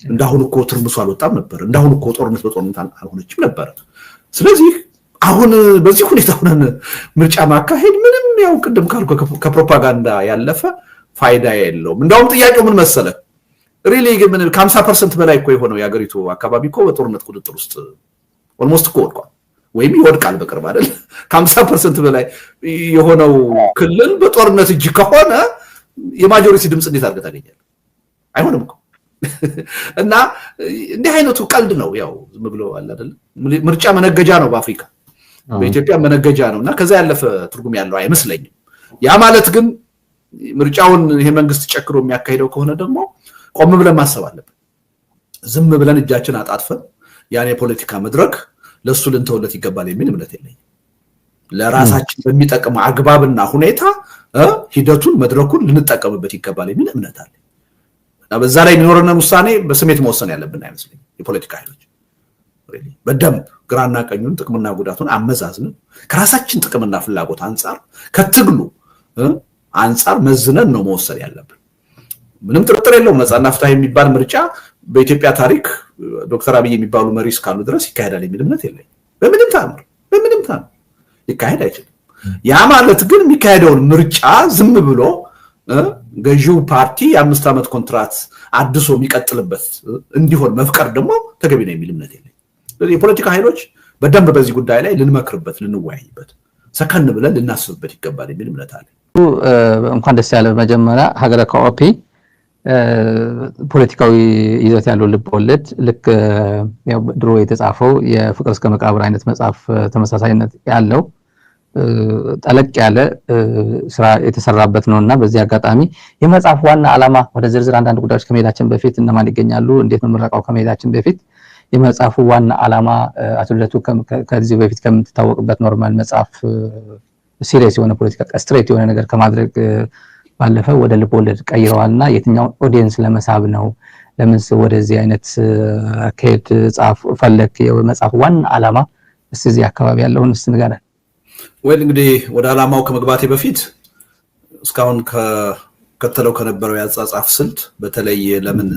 እንዳሁን እኮ ትርምሱ አልወጣም ነበር። እንዳሁን እኮ ጦርነት በጦርነት አልሆነችም ነበር። ስለዚህ አሁን በዚህ ሁኔታ ሆነን ምርጫ ማካሄድ ምንም ያው ቅድም ካልኩ ከፕሮፓጋንዳ ያለፈ ፋይዳ የለውም። እንደውም ጥያቄው ምን መሰለ? ሪሊ ግን ምን ከ50% በላይ እኮ የሆነው የሀገሪቱ አካባቢ እኮ በጦርነት ቁጥጥር ውስጥ ኦልሞስት ወድቋል ወይም ይወድቃል በቅርብ አይደል ከ50% በላይ የሆነው ክልል በጦርነት እጅ ከሆነ የማጆሪቲ ድምጽ እንዴት አድርገህ ታገኛለህ አይሆንም እኮ እና እንዲህ አይነቱ ቀልድ ነው ያው ዝም ብሎ አለ አይደል ምርጫ መነገጃ ነው በአፍሪካ በኢትዮጵያ መነገጃ ነውና ከዛ ያለፈ ትርጉም ያለው አይመስለኝም ያ ማለት ግን ምርጫውን ይሄ መንግስት ጨክሮ የሚያካሂደው ከሆነ ደግሞ ቆም ብለን ማሰብ አለብን ዝም ብለን እጃችን አጣጥፈን ያን የፖለቲካ መድረክ ለሱ ልንተውለት ይገባል የሚል እምነት የለኝም ለራሳችን በሚጠቅም አግባብና ሁኔታ ሂደቱን መድረኩን ልንጠቀምበት ይገባል የሚል እምነት አለ እና በዛ ላይ የሚኖርነን ውሳኔ በስሜት መወሰን ያለብን አይመስለኝም የፖለቲካ ኃይሎች በደንብ ግራና ቀኙን ጥቅምና ጉዳቱን አመዛዝነን ከራሳችን ጥቅምና ፍላጎት አንፃር ከትግሉ አንፃር መዝነን ነው መወሰን ያለብን ምንም ጥርጥር የለውም ነፃና ፍትሃዊ የሚባል ምርጫ በኢትዮጵያ ታሪክ ዶክተር አብይ የሚባሉ መሪ እስካሉ ድረስ ይካሄዳል የሚል እምነት የለኝም በምንም ታምር ይካሄድ አይችልም ያ ማለት ግን የሚካሄደውን ምርጫ ዝም ብሎ ገዢው ፓርቲ የ5 ዓመት ኮንትራት አድሶ የሚቀጥልበት እንዲሆን መፍቀር ደግሞ ተገቢ ነው የሚል እምነት የለኝም ስለዚህ የፖለቲካ ኃይሎች በደንብ በዚህ ጉዳይ ላይ ልንመክርበት ልንወያይበት ሰከን ብለን ልናስብበት ይገባል የሚል እምነት አለ እንኳን ደስ ያለ መጀመሪያ ሀገረ ኮኦፒ ፖለቲካዊ ይዘት ያለው ልቦለድ ልክ ያው ድሮ የተጻፈው የፍቅር እስከ መቃብር አይነት መጽሐፍ ተመሳሳይነት ያለው ጠለቅ ያለ ስራ የተሰራበት ነውና በዚህ አጋጣሚ የመጽሐፍ ዋና ዓላማ ወደ ዝርዝር አንዳንድ ጉዳዮች ከመሄዳችን በፊት እነማን ይገኛሉ እንዴት ነው ምረቃው ከመሄዳችን በፊት የመጽሐፉ ዋና ዓላማ አትልደቱ ከዚህ በፊት ከምትታወቅበት ኖርማል መጽሐፍ ሲሪየስ የሆነ ፖለቲካ ስትሬት የሆነ ነገር ከማድረግ ባለፈ ወደ ልቦለድ ቀይረዋልና የትኛው ኦዲየንስ ለመሳብ ነው ለምንስ ወደዚህ አይነት አካሄድ ጻፍ ፈለክ የመጽሐፉ ዋና ዓላማ እዚህ አካባቢ ያለውን ንገረን ወይ እንግዲህ ወደ ዓላማው ከመግባቴ በፊት እስካሁን ከተለው ከነበረው ያጻጻፍ ስልት በተለይ ለምን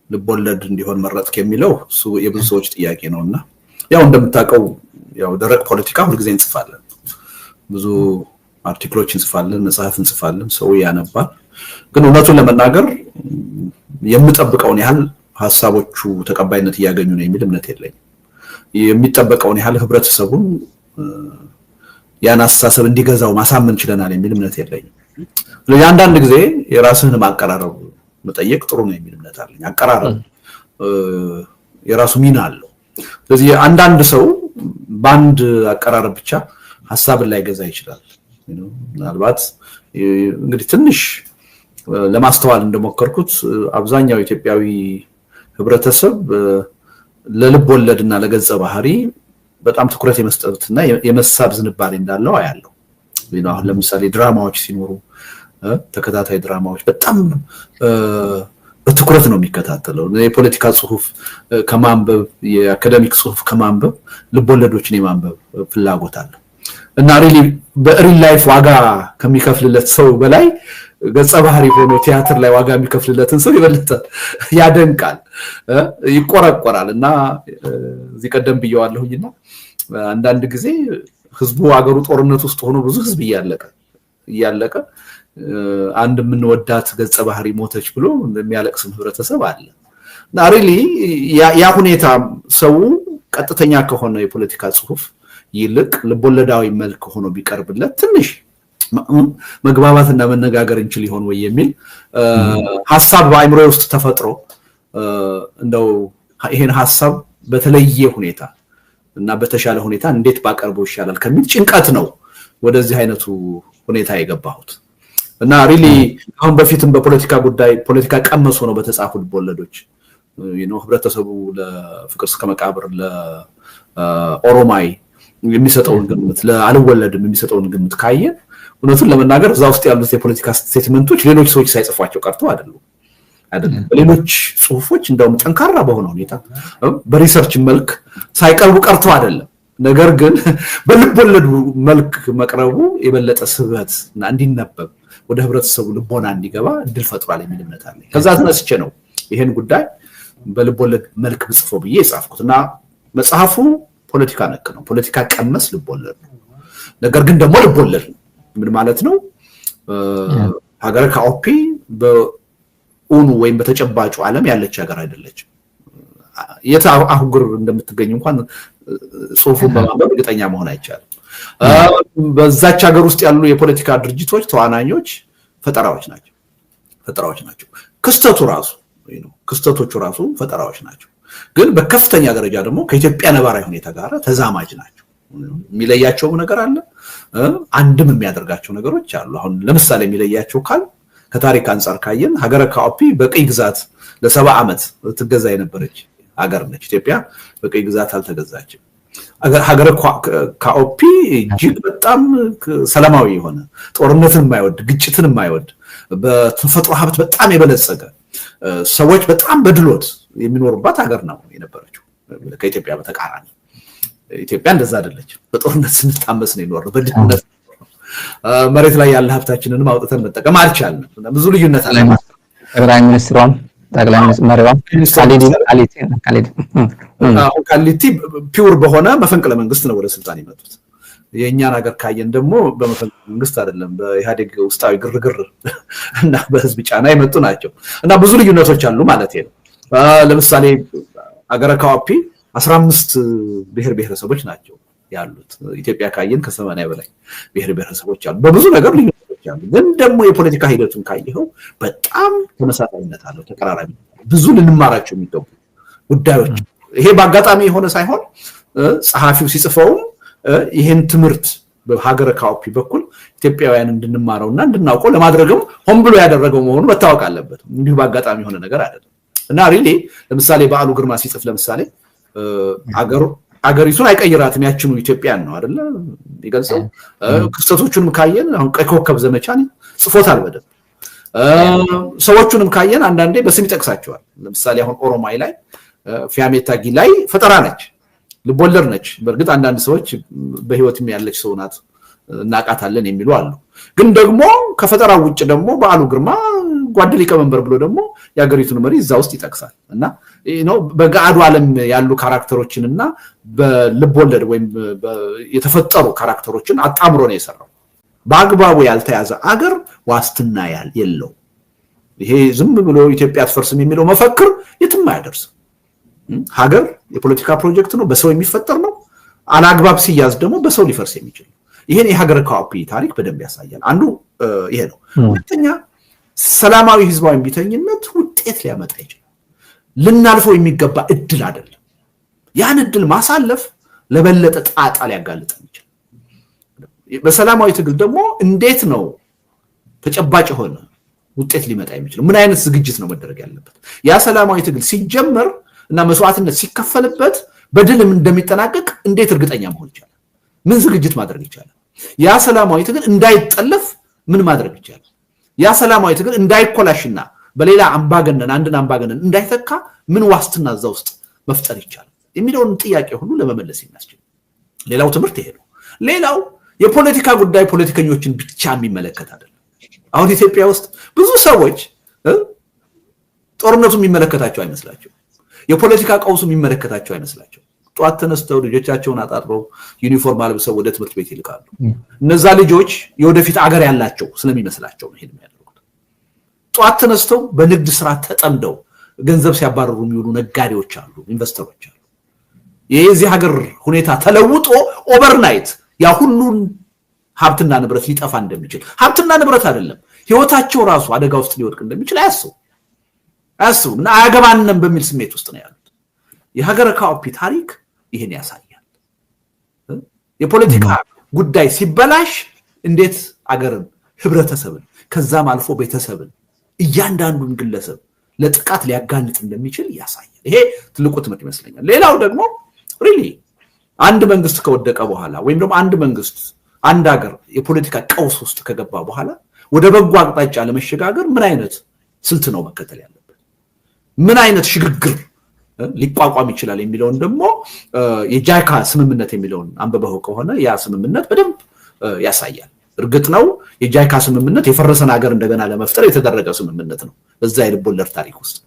ልቦለድ እንዲሆን መረጥክ የሚለው እሱ የብዙ ሰዎች ጥያቄ ነውና ያው እንደምታውቀው ያው ደረቅ ፖለቲካ ሁሉ ጊዜ እንጽፋለን ብዙ አርቲክሎችን እንጽፋለን መጽሐፍ እንጽፋለን ሰው ያነባል ግን እውነቱን ለመናገር የምጠብቀውን ያህል ሐሳቦቹ ተቀባይነት ያገኙ ነው የሚል እምነት የለኝም የሚጠበቀውን ያህል ህብረተሰቡን ያን አስተሳሰብ እንዲገዛው ማሳመን ይችላል የሚል እምነት የለኝም ለአንዳንድ ጊዜ የራስህን ማቀራረብ መጠየቅ ጥሩ ነው የሚል እምነት አለኝ አቀራረብ የራሱ ሚና አለው ስለዚህ አንዳንድ ሰው ባንድ አቀራረብ ብቻ ሐሳብን ላይ ገዛ ይችላል ምናልባት እንግዲህ ትንሽ ለማስተዋል እንደሞከርኩት አብዛኛው ኢትዮጵያዊ ህብረተሰብ ለልብ ወለድና ለገጸ ባህሪ በጣም ትኩረት የመስጠትና የመሳብ ዝንባሌ እንዳለው አያለው አሁን ለምሳሌ ድራማዎች ሲኖሩ ተከታታይ ድራማዎች በጣም በትኩረት ነው የሚከታተለው የፖለቲካ ጽሁፍ ከማንበብ የአካዳሚክ ጽሁፍ ከማንበብ ልብ ወለዶችን የማንበብ ፍላጎት አለ እና በሪል ላይፍ ዋጋ ከሚከፍልለት ሰው በላይ ገጸ ባህሪ ሆኖ ቲያትር ላይ ዋጋ የሚከፍልለትን ሰው ይበልጣል ያደንቃል ይቆረቆራል እና እዚህ ቀደም ብየዋለሁኝና አንዳንድ ጊዜ ህዝቡ አገሩ ጦርነት ውስጥ ሆኖ ብዙ ህዝብ እያለቀ አንድ ምንወዳት ገጸ ባህሪ ሞተች ብሎ የሚያለቅስ ህብረተሰብ አለ እና ያ ሁኔታ ሰው ቀጥተኛ ከሆነ የፖለቲካ ጽሁፍ ይልቅ ልቦለዳዊ መልክ ሆኖ ቢቀርብለት ትንሽ መግባባትና መነጋገር እንችል ይሆን ወይ የሚል ሐሳብ በአይምሮ ውስጥ ተፈጥሮ እንደው ይሄን ሐሳብ በተለየ ሁኔታ እና በተሻለ ሁኔታ እንዴት ባቀርበው ይሻላል ከሚል ጭንቀት ነው ወደዚህ አይነቱ ሁኔታ የገባሁት እና አሁን በፊትም በፖለቲካ ጉዳይ ፖለቲካ ቀመስ ሆኖ በተጻፉ ልቦለዶች ህብረተሰቡ ለፍቅር እስከ መቃብር ለኦሮማይ የሚሰጠውን ግምት ለአልወለድም የሚሰጠውን ግምት ካየ እውነቱን ለመናገር እዛ ውስጥ ያሉት የፖለቲካ ስቴትመንቶች ሌሎች ሰዎች ሳይጽፏቸው ቀርተው አይደለም በሌሎች ጽሁፎች እንደውም ጠንካራ በሆነ ሁኔታ በሪሰርች መልክ ሳይቀርቡ ቀርተው አይደለም ነገር ግን በልቦለዱ መልክ መቅረቡ የበለጠ ስበት እና እንዲነበብ ወደ ህብረተሰቡ ልቦና እንዲገባ እድል ፈጥሯል የሚል እምነት አለ ከዛ ተነስቼ ነው ይሄን ጉዳይ በልቦለድ መልክ ብጽፈው ብዬ የጻፍኩትና መጽሐፉ ፖለቲካ ነክ ነው ፖለቲካ ቀመስ ልቦለድ ነው ነገር ግን ደግሞ ልቦለድ ምን ማለት ነው ሀገረ ኮኦፒ በኡኑ ወይም በተጨባጩ ዓለም ያለች ሀገር አይደለችም የት አህጉር እንደምትገኝ እንኳን ጽሁፉን በማንበብ እርግጠኛ መሆን አይቻልም። በዛች ሀገር ውስጥ ያሉ የፖለቲካ ድርጅቶች ተዋናኞች ፈጠራዎች ናቸው። ክስተቶቹ ራሱ ፈጠራዎች ናቸው። ግን በከፍተኛ ደረጃ ደግሞ ከኢትዮጵያ ነባራዊ ሁኔታ ጋር ተዛማጅ ናቸው። የሚለያቸው ነገር አለ፣ አንድም የሚያደርጋቸው ነገሮች አሉ። አሁን ለምሳሌ የሚለያቸው ካል ከታሪክ አንፃር ካየን ሀገረ ካኦፒ በቅኝ ግዛት ለ70 ዓመት ትገዛ የነበረች ሀገር ነች። ኢትዮጵያ በቅኝ ግዛት አልተገዛችም። ሀገረ ካኦፒ እጅግ በጣም ሰላማዊ የሆነ ጦርነትን የማይወድ ግጭትን የማይወድ በተፈጥሮ ሀብት በጣም የበለጸገ ሰዎች በጣም በድሎት የሚኖሩባት ሀገር ነው የነበረችው። ከኢትዮጵያ በተቃራኒ ኢትዮጵያ እንደዛ አይደለች። በጦርነት ስንታመስ ነው የኖርነው፣ በድህነት መሬት ላይ ያለ ሀብታችንን አውጥተን መጠቀም አልቻልንም። ብዙ ልዩነት አለ። ጠቅላይ ሚኒስትሯን መሪዋን ካሊቲ ፒውር በሆነ መፈንቅለ መንግስት ነው ወደ ስልጣን የመጡት። የእኛን ሀገር ካየን ደግሞ በመፈንቅለ መንግስት አይደለም፣ በኢህአዴግ ውስጣዊ ግርግር እና በህዝብ ጫና የመጡ ናቸው እና ብዙ ልዩነቶች አሉ ማለት ነው። ለምሳሌ ሀገረ ካኦፒ 15 ብሔር ብሔረሰቦች ናቸው ያሉት። ኢትዮጵያ ካየን ከ80 በላይ ብሔር ብሔረሰቦች አሉ። በብዙ ነገር ልዩነቶች አሉ። ግን ደግሞ የፖለቲካ ሂደቱን ካየኸው በጣም ተመሳሳይነት አለው፣ ተቀራራቢ ብዙ ልንማራቸው የሚገቡ ጉዳዮች። ይሄ በአጋጣሚ የሆነ ሳይሆን ጸሐፊው ሲጽፈው ይሄን ትምህርት በሀገረ ካኦፒ በኩል ኢትዮጵያውያን እንድንማረውና እንድናውቀው ለማድረግም ሆን ብሎ ያደረገው መሆኑ መታወቅ አለበት። እንዲሁ በአጋጣሚ የሆነ ነገር አይደለም እና ሪሊ ለምሳሌ በዓሉ ግርማ ሲጽፍ ለምሳሌ አገሪቱን አይቀይራትም ያችኑ ኢትዮጵያን ነው አይደለ ይገልጸው። ክስተቶቹንም ካየን አሁን ቀይ ኮከብ ዘመቻን ጽፎታል በደንብ። ሰዎቹንም ካየን አንዳንዴ በስም ይጠቅሳቸዋል። ለምሳሌ አሁን ኦሮማይ ላይ ፊያሜታ ጊላይ ፈጠራ ነች፣ ልቦለድ ነች። በእርግጥ አንዳንድ ሰዎች በህይወትም ያለች ሰው ናት እናቃታለን የሚሉ አሉ። ግን ደግሞ ከፈጠራ ውጭ ደግሞ በዓሉ ግርማ ጓድ ሊቀመንበር ብሎ ደግሞ የሀገሪቱን መሪ እዛ ውስጥ ይጠቅሳል እና በገአዱ ዓለም ያሉ ካራክተሮችንና በልቦለድ ወይም የተፈጠሩ ካራክተሮችን አጣምሮ ነው የሰራው። በአግባቡ ያልተያዘ አገር ዋስትና የለው። ይሄ ዝም ብሎ ኢትዮጵያ አትፈርስም የሚለው መፈክር የትም አያደርስም። ሀገር የፖለቲካ ፕሮጀክት ነው፣ በሰው የሚፈጠር ነው። አላግባብ ሲያዝ ደግሞ በሰው ሊፈርስ የሚችል ነው። ይሄን የሀገረ ካኦፒ ታሪክ በደንብ ያሳያል። አንዱ ይሄ ነው። ሁለተኛ ሰላማዊ ህዝባዊ ቢተኝነት ውጤት ሊያመጣ ይችላል። ልናልፈው የሚገባ እድል አይደለም። ያን እድል ማሳለፍ ለበለጠ ጣጣ ሊያጋልጠን ይችላል። በሰላማዊ ትግል ደግሞ እንዴት ነው ተጨባጭ የሆነ ውጤት ሊመጣ የሚችለው? ምን አይነት ዝግጅት ነው መደረግ ያለበት? ያ ሰላማዊ ትግል ሲጀመር እና መስዋዕትነት ሲከፈልበት በድልም እንደሚጠናቀቅ እንዴት እርግጠኛ መሆን ይቻላል? ምን ዝግጅት ማድረግ ይቻላል? ያ ሰላማዊ ትግል እንዳይጠለፍ ምን ማድረግ ይቻላል? ያ ሰላማዊ ትግል እንዳይኮላሽና በሌላ አምባገነን አንድን አምባገነን እንዳይተካ ምን ዋስትና እዛ ውስጥ መፍጠር ይቻላል የሚለውን ጥያቄ ሁሉ ለመመለስ የሚያስችል ሌላው ትምህርት ይሄ ነው። ሌላው የፖለቲካ ጉዳይ ፖለቲከኞችን ብቻ የሚመለከት አይደለም። አሁን ኢትዮጵያ ውስጥ ብዙ ሰዎች ጦርነቱ የሚመለከታቸው አይመስላቸው፣ የፖለቲካ ቀውሱ የሚመለከታቸው አይመስላቸው። ጧት ተነስተው ልጆቻቸውን አጣጥረው ዩኒፎርም አልብሰው ወደ ትምህርት ቤት ይልካሉ። እነዛ ልጆች የወደፊት አገር ያላቸው ስለሚመስላቸው ነው ይሄን የሚያደርጉት። ጧት ተነስተው በንግድ ስራ ተጠምደው ገንዘብ ሲያባረሩ የሚውሉ ነጋዴዎች አሉ፣ ኢንቨስተሮች አሉ። የዚህ ሀገር ሁኔታ ተለውጦ ኦቨርናይት ያ ሁሉን ሀብትና ንብረት ሊጠፋ እንደሚችል፣ ሀብትና ንብረት አይደለም ህይወታቸው ራሱ አደጋ ውስጥ ሊወድቅ እንደሚችል አያስቡ እና አያገባንም በሚል ስሜት ውስጥ ነው ያሉት። የሀገረ ካኦፒ ታሪክ ይሄን ያሳያል። የፖለቲካ ጉዳይ ሲበላሽ እንዴት አገርን፣ ህብረተሰብን፣ ከዛም አልፎ ቤተሰብን፣ እያንዳንዱን ግለሰብ ለጥቃት ሊያጋልጥ እንደሚችል ያሳያል። ይሄ ትልቁ ትምህርት ይመስለኛል። ሌላው ደግሞ ሪሊ አንድ መንግስት ከወደቀ በኋላ ወይም ደግሞ አንድ ሀገር የፖለቲካ ቀውስ ውስጥ ከገባ በኋላ ወደ በጎ አቅጣጫ ለመሸጋገር ምን አይነት ስልት ነው መከተል ያለበት? ምን አይነት ሽግግር ሊቋቋም ይችላል የሚለውን ደግሞ የጃይካ ስምምነት የሚለውን አንበበው ከሆነ ያ ስምምነት በደንብ ያሳያል። እርግጥ ነው የጃይካ ስምምነት የፈረሰን ሀገር እንደገና ለመፍጠር የተደረገ ስምምነት ነው በዛ የልቦለድ ታሪክ ውስጥ።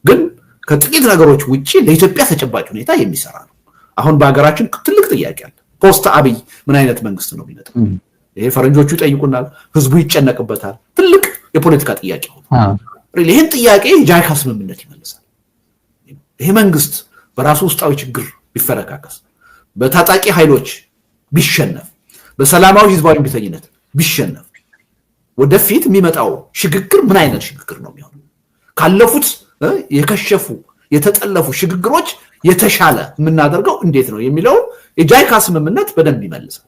ግን ከጥቂት ነገሮች ውጪ ለኢትዮጵያ ተጨባጭ ሁኔታ የሚሰራ ነው። አሁን በሀገራችን ትልቅ ጥያቄ አለ። ፖስት አብይ ምን አይነት መንግስት ነው የሚመጣው? ይሄ ፈረንጆቹ ይጠይቁናል፣ ህዝቡ ይጨነቅበታል። ትልቅ የፖለቲካ ጥያቄ ሆኖ ይሄን ጥያቄ የጃይካ ስምምነት ይመልሳል። ይሄ መንግስት በራሱ ውስጣዊ ችግር ቢፈረካከስ በታጣቂ ኃይሎች ቢሸነፍ በሰላማዊ ህዝባዊ ቢተኝነት ቢሸነፍ ወደፊት የሚመጣው ሽግግር ምን አይነት ሽግግር ነው የሚሆነው? ካለፉት የከሸፉ የተጠለፉ ሽግግሮች የተሻለ የምናደርገው እንዴት ነው የሚለው የጃይካ ስምምነት በደንብ ይመልሳል።